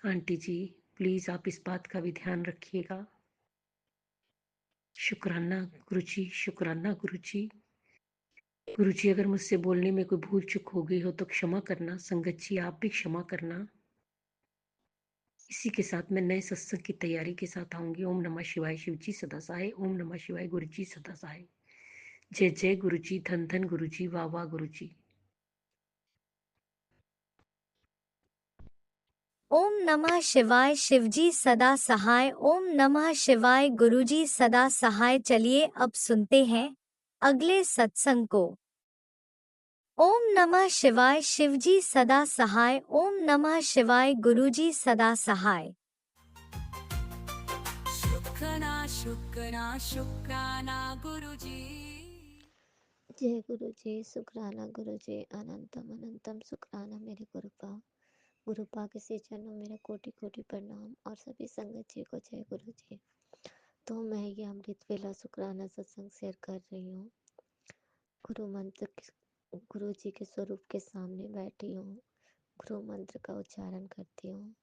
आंटी जी, प्लीज आप इस बात का भी ध्यान रखिएगा। शुक्राना गुरुजी, शुक्राना गुरुजी। गुरुजी, अगर मुझसे बोलने में कोई भूल चूक हो गई हो तो क्षमा करना। संगत जी, आप भी क्षमा करना। इसी के साथ मैं नए सत्संग की तैयारी के साथ आऊंगी। ओम नमः शिवाय, शिव जी सदा सहाय। ओम नमः शिवाय, गुरु जी सदा सहाय। जय जय गुरु जी, धन धन गुरु जी, वाह वाह गुरु जी। ओम नमः शिवाय, शिवजी सदा सहाय। ओम नमः शिवाय, गुरुजी सदा सहाय। चलिए अब सुनते हैं अगले सत्संग को। ओम नमः शिवाय, शिवजी सदा सहाय। ओम नमः शिवाय, गुरुजी सदा सहाय। शुक्राना शुक्राना शुक्राना गुरुजी। जय गुरु जी, शुक्राना गुरु जी, अनंतम अनंतम शुक्राना मेरे गुरुपा। गुरुपा के श्री चरणों मेरा कोटि कोटि प्रणाम और सभी संगत जी को जय गुरु जी। तो मैं ये अमृत वेला शुक्राना सत्संग शेयर कर रही हूँ। गुरु मंत्र गुरु जी के स्वरूप के सामने बैठी हूँ, गुरु मंत्र का उच्चारण करती हूँ।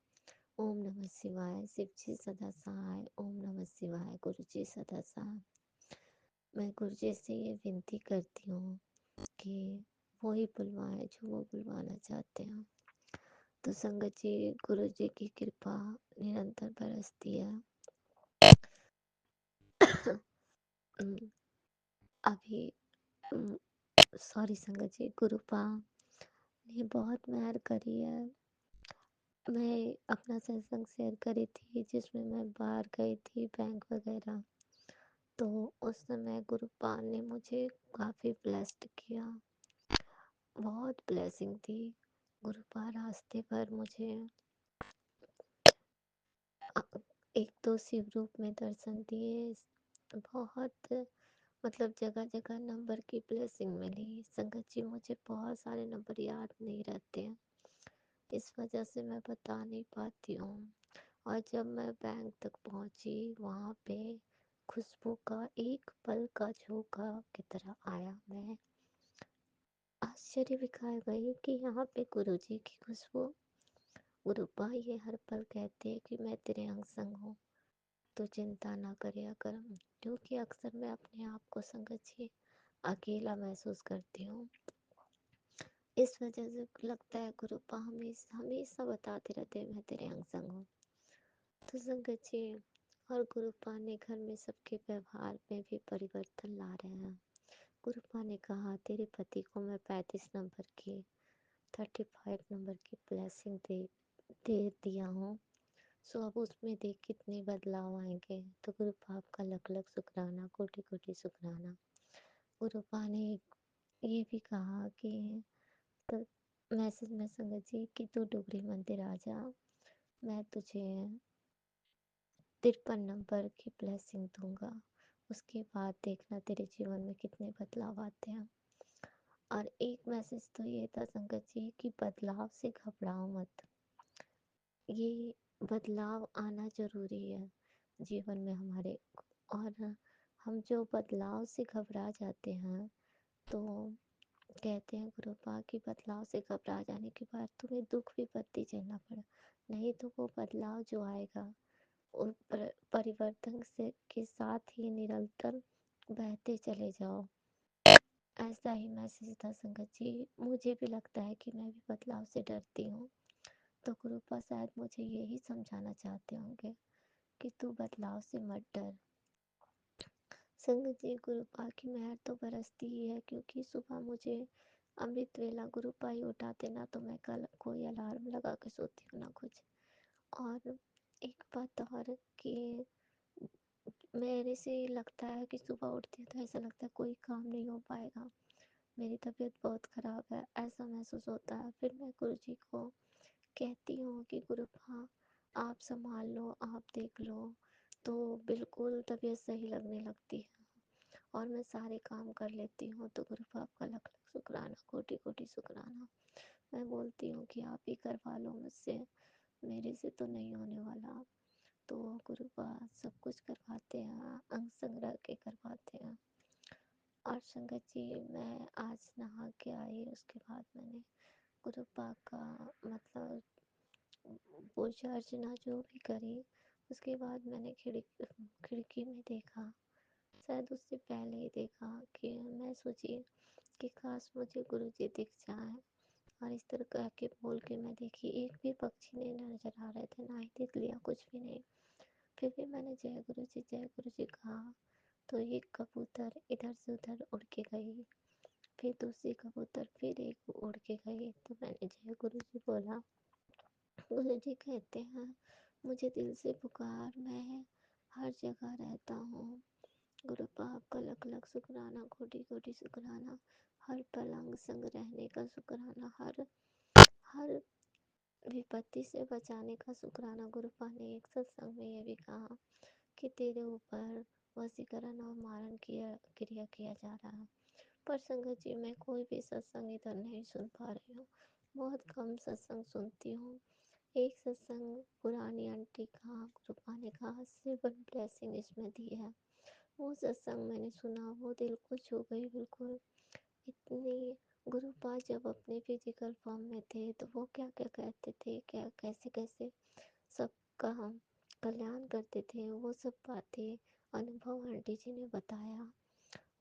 ओम नमः शिवाय। शिव जी सदा सहाय। ओम नमः शिवाय। गुरु जी सदा सहाय। मैं गुरु जी से ये विनती करती हूँ कि वो ही बुलवाएं जो वो बुलवाना चाहते हैं। तो संगत जी, गुरु जी की कृपा निरंतर बरसती है। अभी सॉरी संगत जी, गुरुपा ने बहुत मेहर करी है। मैं अपना सत्संग शेयर करी थी जिसमें मैं बाहर गई थी बैंक वगैरह, तो उस समय गुरुपा ने मुझे काफ़ी ब्लेस्ड किया। बहुत ब्लेसिंग थी। गुरुपा रास्ते पर मुझे एक तो शिव रूप में दर्शन दिए। बहुत मतलब जगह जगह नंबर की ब्लेसिंग मिली। संगत जी, मुझे बहुत सारे नंबर याद नहीं रहते हैं, इस वजह से मैं बता नहीं पाती हूँ। और जब मैं बैंक तक पहुँची, वहाँ पे खुशबू का एक पल का झोंका की तरह आया। मैं आश्चर्य भी खाए गई कि यहाँ पे गुरुजी की खुशबू। गुरुपा ये हर पल कहते हैं कि मैं तेरे अंग संग हूँ, तो चिंता ना करिया कर। क्योंकि अक्सर मैं अपने आप को संगत जी अकेला महसूस करती हूँ। इस वजह से लगता है गुरुपा हमेशा हमेशा बताते रहते हैं मैं तेरे अंग संग हूँ। तो संगत जी, और गुरुपा ने घर में सबके व्यवहार में भी परिवर्तन ला रहे हैं। गुरुपा ने कहा तेरे पति को मैं 35 नंबर की 35 नंबर की ब्लेसिंग दे दिया हूँ। सो अब उसमें देख कितने बदलाव आएंगे। तो गुरुपा आपका लख लख शुक्राना, कोटि कोटि शुक्राना। गुरुपा ने ये भी कहा कि तो मैसेज में संगत जी कि तू डुगरी मंदिर आ जा, मैं तुझे 53 नंबर की ब्लेसिंग दूंगा। उसके बाद देखना तेरे जीवन में कितने बदलाव आते हैं। और एक मैसेज तो ये था संगत जी कि बदलाव से घबराओ मत। ये बदलाव आना ज़रूरी है जीवन में हमारे। और हम जो बदलाव से घबरा जाते हैं, तो कहते हैं गुरुपा कि बदलाव से घबरा जाने के बाद तुम्हें दुख विपत्ति झेलना पड़ा, नहीं तो वो बदलाव जो आएगा उन परिवर्तन से के साथ ही निरंतर बहते चले जाओ। ऐसा ही मैसेज था संगत जी। मुझे भी लगता है कि मैं भी बदलाव से डरती हूँ, तो गुरुपा शायद मुझे यही समझाना चाहते होंगे कि तू बदलाव से मत डर। संगत जी, गुरुपा की मेहर तो बरसती ही है, क्योंकि सुबह मुझे अमृत वेला गुरुपा ही उठाते ना, तो मैं कल कोई अलार्म लगा के सोती हूँ ना कुछ। और एक बात और कि मेरे से लगता है कि सुबह उठती हूँ तो ऐसा लगता है कोई काम नहीं हो पाएगा, मेरी तबीयत बहुत ख़राब है, ऐसा महसूस होता है। फिर मैं गुरुजी को कहती हूँ कि गुरुपा आप संभाल लो, आप देख लो, तो बिल्कुल तबीयत सही लगने लगती है और मैं सारे काम कर लेती हूँ। तो गुरुपा आपका लख लख शुक्राना, कोटि कोटि शुक्राना। मैं बोलती हूँ कि आप ही करवा लो मुझसे, मेरे से तो नहीं होने वाला। तो गुरुपा सब कुछ करवाते हैं, अंग संग्रह के करवाते हैं। और संगत जी, मैं आज नहा के आई, उसके बाद मैंने गुरुपा का मतलब पूजा अर्चना जो भी करी। उसके बाद मैंने खिड़की में देखा, शायद उससे पहले ही देखा कि मैं सोची कि काश मुझे गुरुजी दिख जाए। और इस तरह कह के बोल के मैं देखी, एक भी पक्षी नहीं नजर आ रहे थे, ना ही तितलियाँ, कुछ भी नहीं। फिर भी मैंने जय गुरु जी कहा, तो एक कबूतर इधर से उधर उड़ के गई, फिर दूसरी कबूतर फिर एक उड़ के गई। तो मैंने जय गुरु जी बोला। गुरु जी कहते हैं मुझे दिल से पुकार, मैं हर जगह रहता हूँ। गुरुपा आपका लख लख शुक्राना, कोटि कोटि शुक्राना। हर पल अंग संग रहने का शुक्राना, हर हर विपत्ति से बचाने का शुक्राना। गुरुपा ने एक सत्संग में ये भी कहा कि तेरे ऊपर वशीकरण और मारण किया क्रिया किया जा रहा है। पर संगत जी, मैं कोई भी सत्संग इधर नहीं सुन पा रही हूँ, बहुत कम सत्संग सुनती हूँ। एक सत्संग पुरानी आंटी का गुरुपा ने कहा सिर्फ ब्लेसिंग इसमें दी है, वो सत्संग मैंने सुना, वो दिल को छू गई बिल्कुल। इतनी गुरुपा जब अपने फिजिकल फॉर्म में थे तो वो क्या क्या कहते थे, क्या कैसे कैसे सब करते थे वो सब बातें अनुभव आंटी जी ने बताया,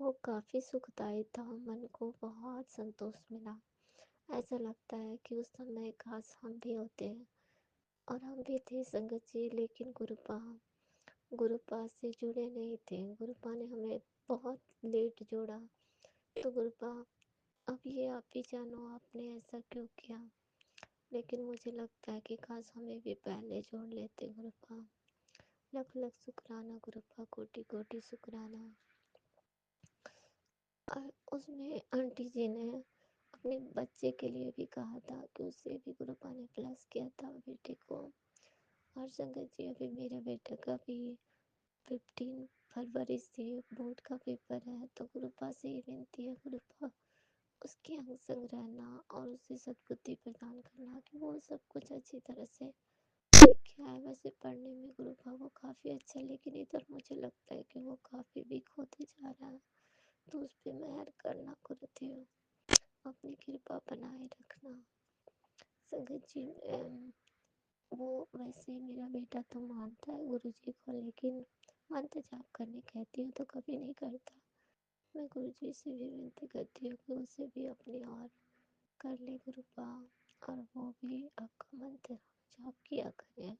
वो काफ़ी सुखदायी था। मन को बहुत संतोष मिला। ऐसा लगता है कि उस समय काश हम भी होते हैं, और हम भी थे संगत जी, लेकिन गुरुपा से जुड़े नहीं थे। गुरुपा ने हमें बहुत लेट जोड़ा। तो गुरुपा, अब ये आप ही जानो आपने ऐसा क्यों किया, लेकिन मुझे लगता है कि काश हमें भी पहले जोड़ लेते गुरुपा। लख लख शुक्राना गुरुपा, कोटि कोटि शुक्राना। और उसमें आंटी जी ने अपने बच्चे के लिए भी कहा था कि उसे भी गुरुपा ने प्लस किया था बेटे को। और संगत जी, अभी मेरे बेटे का भी 15 फरवरी से बोर्ड का पेपर है, तो गुरुपा से ही विनती है गुरुपा उसके अंग संग रहना और उसे सद्बुद्धि प्रदान करना कि वो सब कुछ अच्छी तरह से सीख के आए। वैसे पढ़ने में गुरुपा वो काफ़ी अच्छा, लेकिन इधर मुझे लगता है कि वो काफ़ी वीक होते जा रहा है, तो उस पर मेहर करना गुरुदेव, अपनी कृपा बनाए रखना। संगत जी, वो वैसे मेरा बेटा तो मानता है गुरु जी को, लेकिन मंत्र जाप करने कहती हूँ तो कभी नहीं करता। मैं गुरु जी से भी विनती करती हूँ कि उसे भी अपनी ओर कर ले गुरुपा, और वो भी आपका मंत्र जाप किया करें।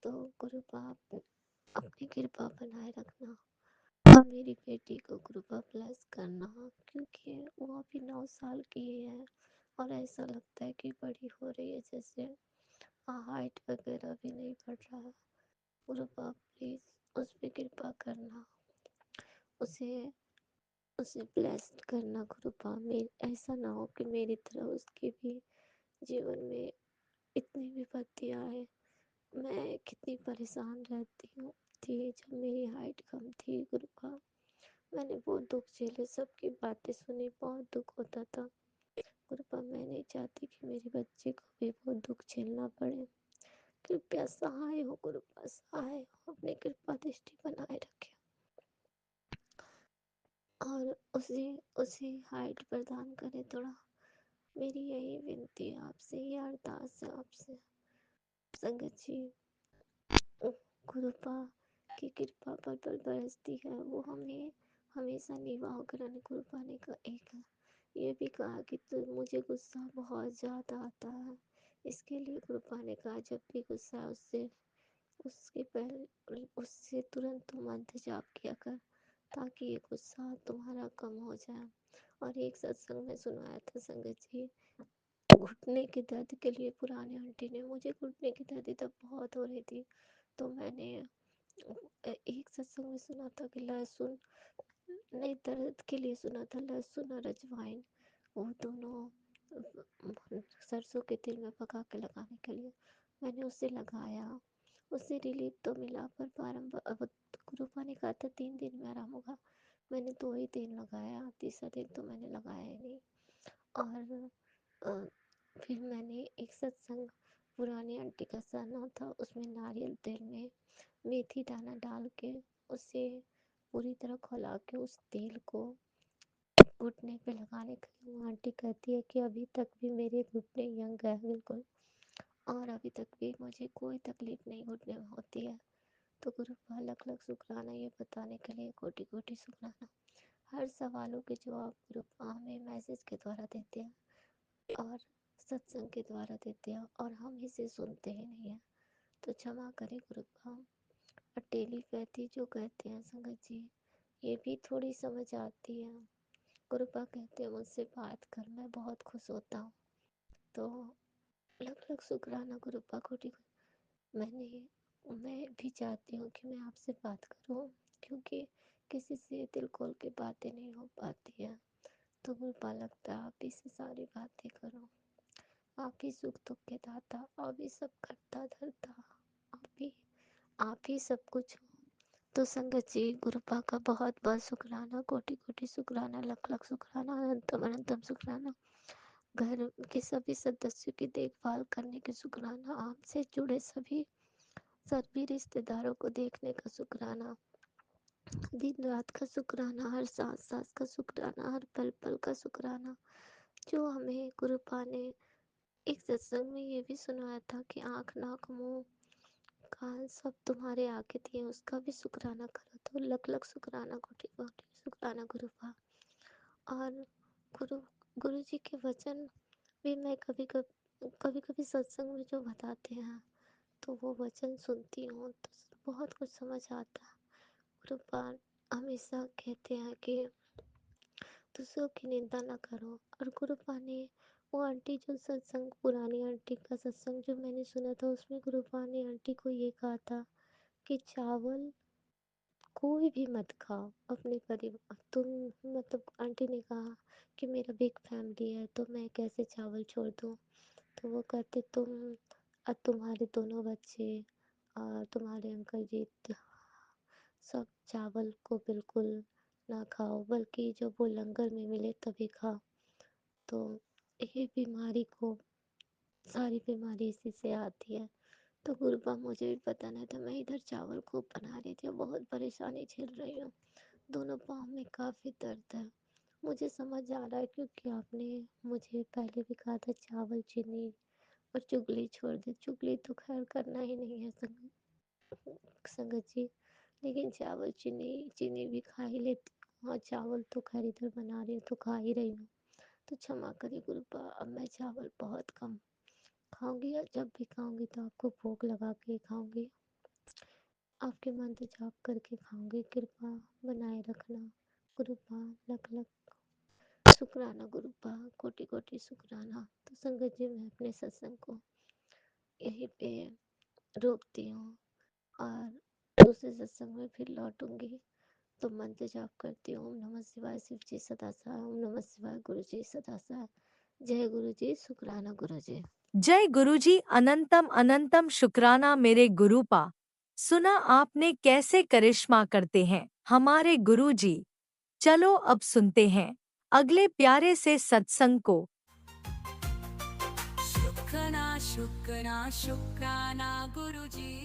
तो गुरुपा आप अपनी कृपा बनाए रखना और मेरी बेटी को कृपा प्लस करना, क्योंकि वो अभी 9 साल की है और ऐसा लगता है कि बड़ी हो रही है, जैसे हाइट वगैरह भी नहीं बढ़ रहा है। कृपा प्लीज उस पर कृपा करना, उसे उसे ब्लेस्ड करना कृपा। ऐसा ना हो कि मेरी तरह उसके भी जीवन में इतनी विपत्तियाँ आए। मैं कितनी परेशान रहती हूँ थी जब मेरी हाइट कम थी कृपा। मैंने बहुत दुख झेले, सबकी बातें सुनी, बहुत दुख होता था कृपा। मैं नहीं चाहती कि मेरे बच्चे को भी बहुत दुख झेलना पड़े। कृपया सहाय हो कृपा, सहाय हो, अपनी कृपा दृष्टि बनाए रखे और उसे उसे हाइट प्रदान करे थोड़ा। मेरी यही विनती है आपसे, ये अरदास है आपसे संगत जी। कृपा की कृपा पर बल बरसती है, वो हमें हमेशा निवाह करने। कृपा ने का एक ये भी कहा कि तो मुझे गुस्सा बहुत ज़्यादा आता है, इसके लिए कृपा ने कहा जब भी गुस्सा उसके पहले उससे तुरंत तुम मंत्र जाप किया कर, ताकि ये गुस्सा तुम्हारा कम हो जाए। और एक सत्संग में सुनाया था संगत जी, घुटने के दर्द के लिए पुराने आंटी ने, मुझे घुटने की दर्द तब बहुत हो रही थी, तो मैंने एक सत्संग में सुना था कि लहसुन, नहीं दर्द के लिए सुना था, लहसुन और अजवाइन वो दोनों सरसों के तेल में पका के लगाने के लिए। मैंने उसे लगाया, उससे रिलीफ तो मिला, पर बारम्बार अब गुरुपा ने कहा था 3 दिन में आराम होगा। मैंने 2 ही दिन लगाया, तीसरा दिन तो मैंने लगाया ही नहीं। और अ, फिर मैंने एक सत्संग पुरानी आंटी का सुना था, उसमें नारियल तेल में मेथी दाना डाल के उसे पूरी तरह खौला के उस तेल को घुटने पे लगाने के लिए, वो आंटी कहती है कि अभी तक भी मेरे घुटने यंग है बिल्कुल, और अभी तक भी मुझे कोई तकलीफ नहीं घुटने में होती है। तो गुरु का लख लख शुक्राना, ये बताने के लिए कोटि कोटि शुक्राना। हर सवालों के जवाब गुरु हमें मैसेज के द्वारा देते हैं और सत्संग के द्वारा देते हैं, और हम इसे सुनते ही नहीं हैं, तो क्षमा करें गुरु। और टेलीपैथी जो कहते हैं संगत जी, ये भी थोड़ी समझ आती है। गुरुपा कहते हैं मुझसे बात कर, मैं बहुत खुश होता हूँ। तो लख लख शुक्राना गुरुपा कोटि। मैं भी चाहती हूँ कि मैं आपसे बात करूँ, क्योंकि किसी से दिल खोल के बातें नहीं हो पाती है। तो गुरुपा लगता है आप ही से सारी बातें करो। आप ही सुख दुख के दाता, आप ही सब करता धरता, आप ही सब कुछ हो। तो संगत जी, गुरुपा का बहुत बहुत शुक्राना, कोटि कोटि शुक्राना, लख लख शुक्राना, अनंतम अनंतम शुक्राना। घर के सभी सदस्यों की देखभाल करने के शुक्राना, आपसे जुड़े सभी रिश्तेदारों को देखने का शुक्राना, दिन रात का शुक्राना, हर सांस सांस का शुक्राना, हर पल पल का शुक्राना। जो हमें गुरुपा ने एक सत्संग में ये भी सुनाया था कि आँख नाक मुंह काल सब तुम्हारे आगे दिए उसका भी शुक्राना करो। तो लख लख शुक्राना, कोटि कोटि शुक्राना गुरुपा। और गुरु गुरु जी के वचन भी मैं कभी कभी सत्संग में जो बताते हैं तो वो वचन सुनती हूँ तो बहुत कुछ समझ आता है। गुरुपा हमेशा कहते हैं कि दूसरों की निंदा ना करो। और गुरुपा ने वो आंटी जो सत्संग, पुरानी आंटी का सत्संग जो मैंने सुना था, उसमें गुरुपा ने आंटी को ये कहा था कि चावल कोई भी मत खाओ अपने परिवार। तुम मतलब आंटी ने कहा कि मेरा बिग फैमिली है तो मैं कैसे चावल छोड़ दूँ। तो वो कहते तुम और तुम्हारे दोनों बच्चे और तुम्हारे अंकल जी सब चावल को बिल्कुल ना खाओ, बल्कि जब वो लंगर में मिले तभी खाओ। तो ये बीमारी को, सारी बीमारी इसी से आती है। तो गुरुपा मुझे भी पता नहीं था, मैं इधर चावल खूब बना रही थी और बहुत परेशानी झेल रही हूँ। दोनों पाँव में काफ़ी दर्द है। मुझे समझ आ रहा है क्योंकि आपने मुझे पहले भी कहा था चावल, चीनी और चुगली छोड़ दे। चुगली तो खैर करना ही नहीं है संगत जी, लेकिन चावल चीनी चीनी भी खा ही लेती हूँ। हाँ, चावल तो खैर इधर बना रही हूँ तो खा ही रही हूँ। तो क्षमा करिए गुरुपा, अब मैं चावल बहुत कम खाऊंगी और जब भी खाऊंगी तो आपको भोग लगा के खाऊंगी, आपके मंत्र जाप करके खाऊंगी। कृपा बनाए रखना गुरुपा। लख लख शुक्राना गुरुपा, कोटि कोटि शुक्राना। तो संगत जी, मैं अपने सत्संग को यहीं पे रोकती हूँ और दूसरे सत्संग में फिर लौटूंगी। तो मंत्र जाप करती हूँ, ओम नमः शिवाय, शिव जी सदा सहाय, ओम नमः शिवाय, गुरु जी सदा सहाय। जय गुरु जी, शुक्राना गुरु जी। जय गुरुजी, अनंतम अनंतम शुक्राना मेरे गुरुपा। सुना आपने कैसे करिश्मा करते हैं हमारे गुरुजी। चलो अब सुनते हैं अगले प्यारे से सत्संग को। शुक्राना शुक्राना शुक्राना गुरुजी।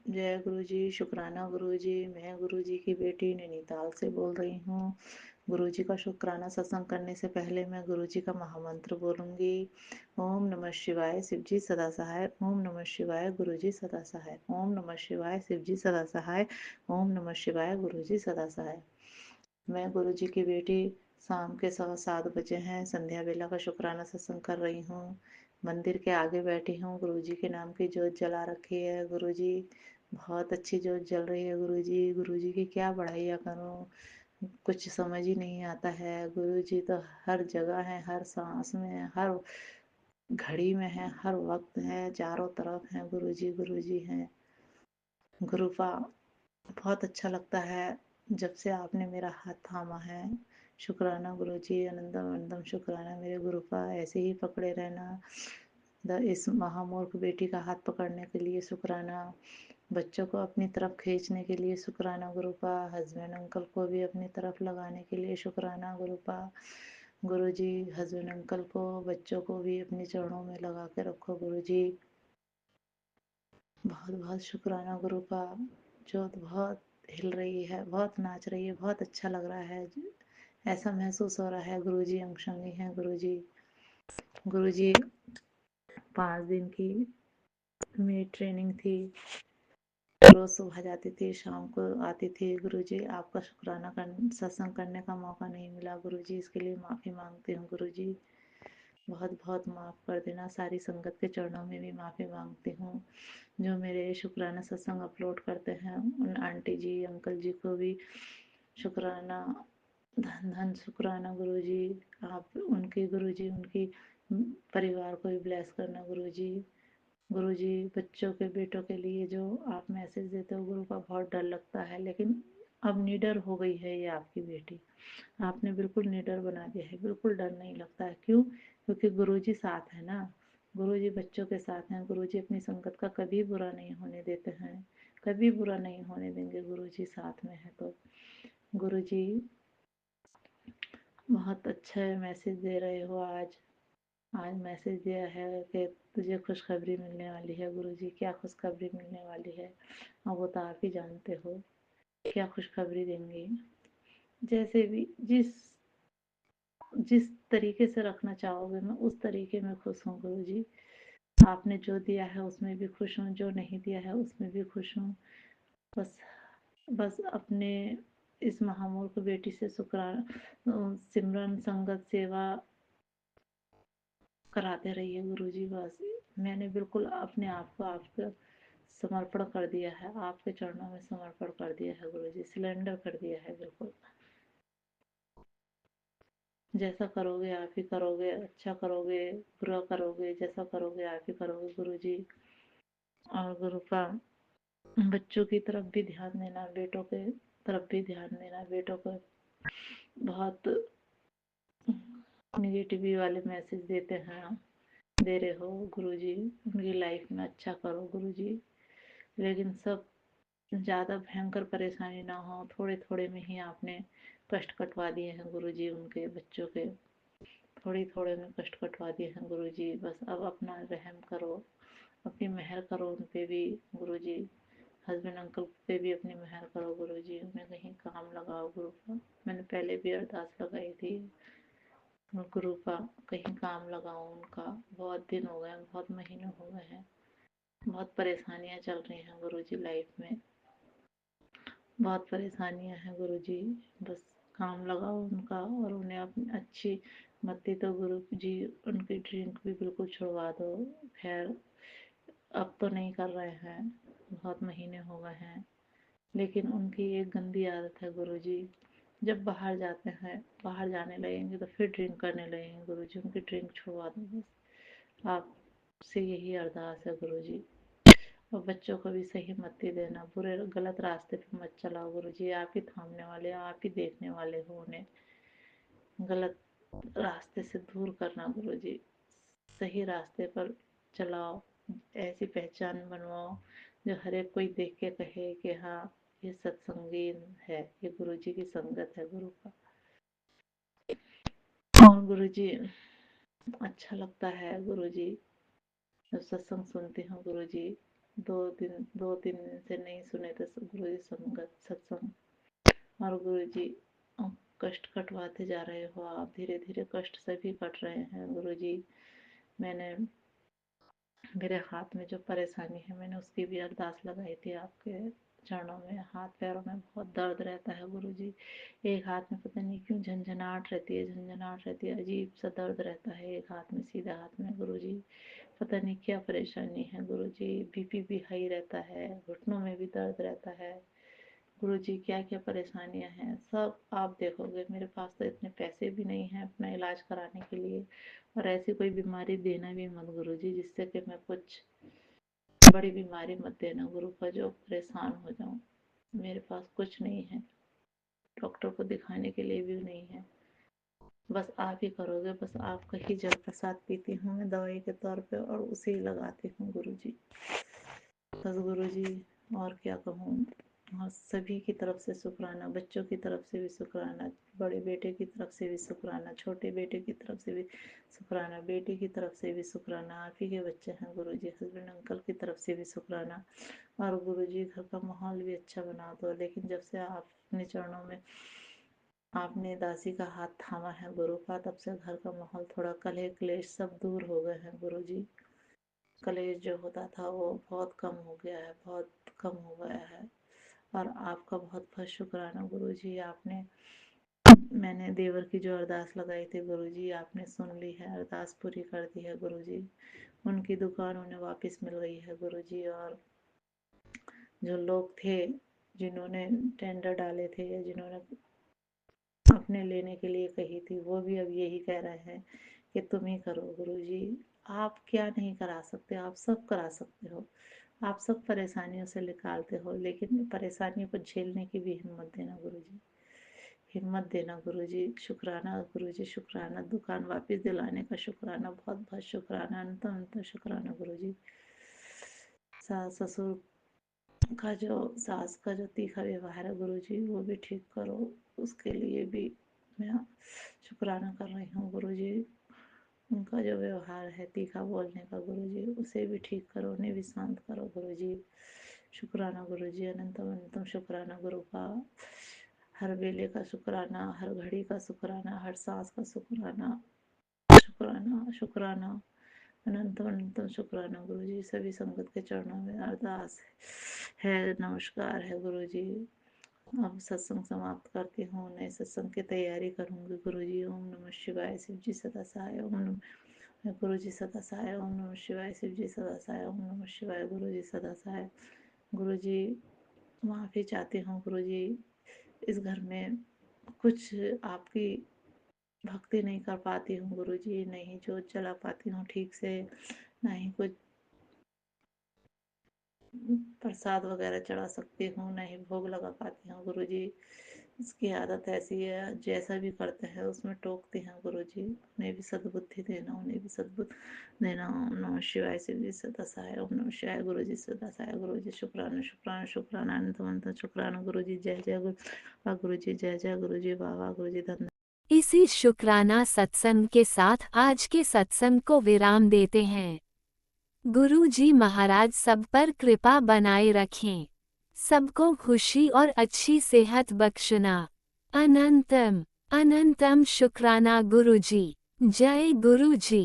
जय गुरु जी, शुक्राना गुरु जी। मैं गुरु जी की बेटी नैनीताल से बोल रही हूँ। गुरु जी का शुक्राना सत्संग करने से पहले मैं गुरु जी का महामंत्र बोलूँगी। ओम नमः शिवाय, शिव जी सदा सहाय। ओम नमः शिवाय, गुरु जी सदा सहाय। ओम नमः शिवाय, शिव जी सदा सहाय। ओम नमः शिवाय, गुरु जी सदा सहाय। मैं गुरु जी की बेटी शाम के 7:15 हैं, संध्या बेला का शुक्राना सत्संग कर रही हूँ। मंदिर के आगे बैठी हूँ, गुरु जी के नाम की ज्योत जला रखी है। गुरु जी, बहुत अच्छी ज्योत जल रही है। गुरु जी की क्या बढ़ाइया करूँ, कुछ समझ ही नहीं आता है। गुरु जी तो हर जगह है, हर सांस में है, हर घड़ी में है, हर वक्त है, चारों तरफ है। गुरु जी हैं। गुरुपा, बहुत अच्छा लगता है जब से आपने मेरा हाथ थामा है। शुक्राना गुरु जी, अनंतम अनंतम शुक्राना मेरे गुरुपा। ऐसे ही पकड़े रहना। इस महामूर्ख बेटी का हाथ पकड़ने के लिए शुक्राना। बच्चों को अपनी तरफ खींचने के लिए शुक्राना गुरुपा। हस्बैंड अंकल को भी अपनी तरफ लगाने के लिए शुक्राना गुरुपा। गुरु जी, हस्बैंड अंकल को, बच्चों को भी अपने चरणों में लगा के रखो गुरु जी। बहुत बहुत शुक्राना गुरुपा। ज्योत बहुत हिल रही है, बहुत नाच रही है, बहुत अच्छा लग रहा है। ऐसा महसूस हो रहा है गुरुजी अंगशंगी हैं। गुरुजी 5 दिन की मेरी ट्रेनिंग थी। रोज सुबह जाती थी, शाम को आती थी। गुरुजी, आपका शुक्राना सत्संग करने का मौका नहीं मिला गुरुजी, इसके लिए माफ़ी मांगती हूँ गुरुजी। बहुत बहुत माफ़ कर देना। सारी संगत के चरणों में भी माफ़ी मांगती हूँ। जो मेरे शुक्राना सत्संग अपलोड करते हैं उन आंटी जी अंकल जी को भी शुक्राना, धन धन शुक्राना गुरुजी। आप उनके गुरुजी, उनकी परिवार को भी ब्लेस करना गुरुजी। गुरुजी, बच्चों के बेटों के लिए जो आप मैसेज देते हो गुरु का, बहुत डर लगता है, लेकिन अब निडर हो गई है ये आपकी बेटी। आपने बिल्कुल निडर बना दिया है, बिल्कुल डर नहीं लगता है। क्यों? क्योंकि गुरुजी साथ है ना। गुरुजी बच्चों के साथ हैं। गुरुजी अपनी संगत का कभी बुरा नहीं होने देते हैं, कभी बुरा नहीं होने देंगे। गुरुजी साथ में है तो गुरुजी, बहुत अच्छा मैसेज दे रहे हो आज। आज मैसेज दिया है कि तुझे खुशखबरी मिलने वाली है। गुरुजी, क्या खुशखबरी मिलने वाली है? अब वो तो आप ही जानते हो क्या खुशखबरी देंगे। जैसे भी जिस जिस तरीके से रखना चाहोगे मैं उस तरीके में खुश हूँ गुरुजी। आपने जो दिया है उसमें भी खुश हूँ, जो नहीं दिया है उसमें भी खुश हूँ। बस बस अपने इस महामूर्ख बेटी से सिमरन संगत सेवा कराते रहिए गुरुजी। बस मैंने बिल्कुल अपने आप को आपके समर्पण कर दिया है, आपके चरणों में समर्पण कर दिया है गुरुजी, सिलेंडर कर दिया है बिल्कुल। जैसा करोगे आप ही करोगे, अच्छा करोगे बुरा करोगे, जैसा करोगे आप ही करोगे गुरुजी। और गुरु का बच्चों की तरफ भी ध्यान देना, बेटों के तरफ भी ध्यान देना। बेटों को बहुत निगेटिव वाले मैसेज देते हैं, दे रहे हो गुरुजी, उनकी लाइफ में अच्छा करो गुरुजी। लेकिन सब ज़्यादा भयंकर परेशानी ना हो, थोड़े थोड़े में ही आपने कष्ट कटवा दिए हैं गुरुजी उनके बच्चों के, थोड़े थोड़े में कष्ट कटवा दिए हैं गुरुजी। बस अब अपना रहम करो, अपनी मेहर करो उन पे भी गुरुजी। हस्बैंड अंकल पे भी अपनी मेहर करो गुरुजी, उन्हें कहीं काम लगाओ गुरु का। मैंने पहले भी अरदास लगाई थी गुरु का, कहीं काम लगाओ उनका। बहुत दिन हो गए, बहुत महीने हो गए हैं, बहुत परेशानियां चल रही हैं गुरुजी लाइफ में, बहुत परेशानियां हैं गुरुजी। बस काम लगाओ उनका और उन्हें अपनी अच्छी मत्ती तो गुरुजी उनकी ड्रिंक भी बिल्कुल छुड़वा दो। खैर अब तो नहीं कर रहे हैं, बहुत महीने हो गए हैं, लेकिन उनकी एक गंदी आदत है गुरुजी। जब बाहर जाते हैं, बाहर जाने लगेंगे तो फिर ड्रिंक करने लगेंगे गुरुजी, उनकी ड्रिंक छुड़वा दो बस। आपसे यही अरदास है गुरुजी। और बच्चों को भी सही मत्ती देना, बुरे गलत रास्ते पे मत चलाओ गुरुजी। आप ही थामने वाले, आप ही देखने वाले हो उन्हें, गलत रास्ते से दूर करना गुरुजी, सही रास्ते पर चलाओ। ऐसी पहचान बनवाओ जो हर एक कोई देख के कहे कि हाँ ये सत्संगी है, ये गुरुजी की संगत है गुरु का। और गुरुजी अच्छा लगता है गुरुजी जब सत्संग सुनती हूँ गुरुजी। 2 3 दिन से नहीं सुने थे गुरुजी संगत सत्संग। और गुरुजी कष्ट कटवाते जा रहे हो आप, धीरे धीरे कष्ट सभी कट रहे हैं गुरुजी। मैंने मेरे हाथ में जो परेशानी है, मैंने उसकी भी अरदास लगाई थी आपके चरणों में। हाथ पैरों में बहुत दर्द रहता है गुरुजी, एक हाथ में पता नहीं क्यों झंझनाहट रहती है, झंझनाहट रहती है, अजीब सा दर्द रहता है एक हाथ में, सीधा हाथ में गुरुजी। पता नहीं क्या परेशानी है गुरुजी। बीपी भी हाई रहता है, घुटनों में भी दर्द रहता है गुरुजी। क्या क्या परेशानियां हैं सब आप देखोगे। मेरे पास तो इतने पैसे भी नहीं हैं अपना इलाज कराने के लिए, और ऐसी कोई बीमारी देना भी मत गुरुजी जिससे कि मैं कुछ बड़ी बीमारी मत देना गुरु का, जो परेशान हो जाऊं। मेरे पास कुछ नहीं है, डॉक्टर को दिखाने के लिए भी नहीं है। बस आप ही करोगे, बस आपका ही जल प्रसाद पीती हूँ मैं दवाई के तौर पे, और उसे ही लगाती हूँ गुरुजी। बस गुरुजी और क्या कहूँ। और सभी की तरफ से शुक्राना, बच्चों की तरफ से भी शुक्राना, बड़े बेटे की तरफ से भी शुक्राना, छोटे बेटे की तरफ से भी शुक्राना, बेटी की तरफ से भी शुक्राना। आप ही के बच्चे हैं गुरुजी। हस्बैंड अंकल की तरफ से भी शुक्राना। और गुरुजी घर का माहौल भी अच्छा बना दो। लेकिन जब से आप अपने चरणों में आपने दासी का हाथ थामा है गुरु का, तब से घर का माहौल थोड़ा कलह क्लेश सब दूर हो गए हैं गुरुजी। कलेश जो होता था वो बहुत कम हो गया है, बहुत कम हो गया है। और आपका बहुत बहुत शुक्राना गुरुजी। आपने मैंने देवर की जो अरदास लगाई थी गुरुजी, आपने सुन ली है, अरदास पूरी कर दी है गुरुजी। उनकी दुकान उन्हें वापस मिल गई है गुरुजी। और जो लोग थे जिन्होंने टेंडर डाले थे या जिन्होंने अपने लेने के लिए कही थी, वो भी अब यही कह रहे हैं कि तुम ही करो गुरुजी। आप क्या नहीं करा सकते, आप सब करा सकते हो। आप सब परेशानियों से निकालते हो, लेकिन परेशानियों को झेलने की भी हिम्मत देना गुरुजी, हिम्मत देना गुरुजी। शुक्राना गुरुजी, शुक्राना। दुकान वापस दिलाने का शुक्राना, बहुत बहुत शुक्राना, अनंत अनंत शुक्राना गुरुजी। सास ससुर का जो सास का जो तीखा व्यवहार है गुरुजी, वो भी ठीक करो। उसके लिए भी मैं शुक्राना कर रही हूँ गुरुजी। उनका जो व्यवहार है तीखा बोलने का गुरुजी, उसे भी ठीक करो, उन्हें भी शांत करो गुरुजी। शुक्राना गुरुजी, अनंतम अनंतम शुक्राना गुरु का। हर वेले का शुक्राना, हर घड़ी का शुक्राना, हर सांस का शुक्राना, शुक्राना शुक्राना। अनंतम अनंतम शुक्राना गुरु जी। सभी संगत के चरणों में अरदास है, नमस्कार है गुरु जी। अब सत्संग समाप्त करती हूँ, नए सत्संग की तैयारी करूँगी गुरु जी। ओम नमः शिवाय। शिव जी सदा सहाय। ओम नमः गुरु जी सदा सहाय। ओम नमः शिवाय। शिव जी सदा सहाय। ओम नमः शिवाय। गुरु जी सदा सहाय। गुरु जी माफ़ी चाहती हूँ गुरु जी, इस घर में कुछ आपकी भक्ति नहीं कर पाती हूँ गुरु जी, नहीं जोत जला पाती हूँ ठीक से, ना ही कुछ प्रसाद वगैरह चढ़ा सकती हूँ, ना ही भोग लगा पाती हूँ गुरु जी। इसकी आदत ऐसी है, जैसा भी करते हैं उसमें टोकते हैं गुरु जी। उन्हें भी सद्बुद्धि देना, उन्हें भी सद्बुद्धि देना। ओम नमः शिवाय। शिव जी सदा सहाय। ओम नमः शिवाय। गुरु जी सदा सहाय। गुरु जी शुक्राना शुक्राना शुक्राना अनंत शुक्राना गुरु जी। जय जय गुरु जी। जय जय गुरु जी। वाह वाह गुरु जी। धन्यवाद। इसी शुक्राना सत्संग के साथ आज के सत्संग को विराम देते हैं। गुरु जी महाराज सब पर कृपा बनाए रखें, सबको खुशी और अच्छी सेहत बख्शना। अनंतम अनंतम शुक्राना गुरु जी। जय गुरु जी।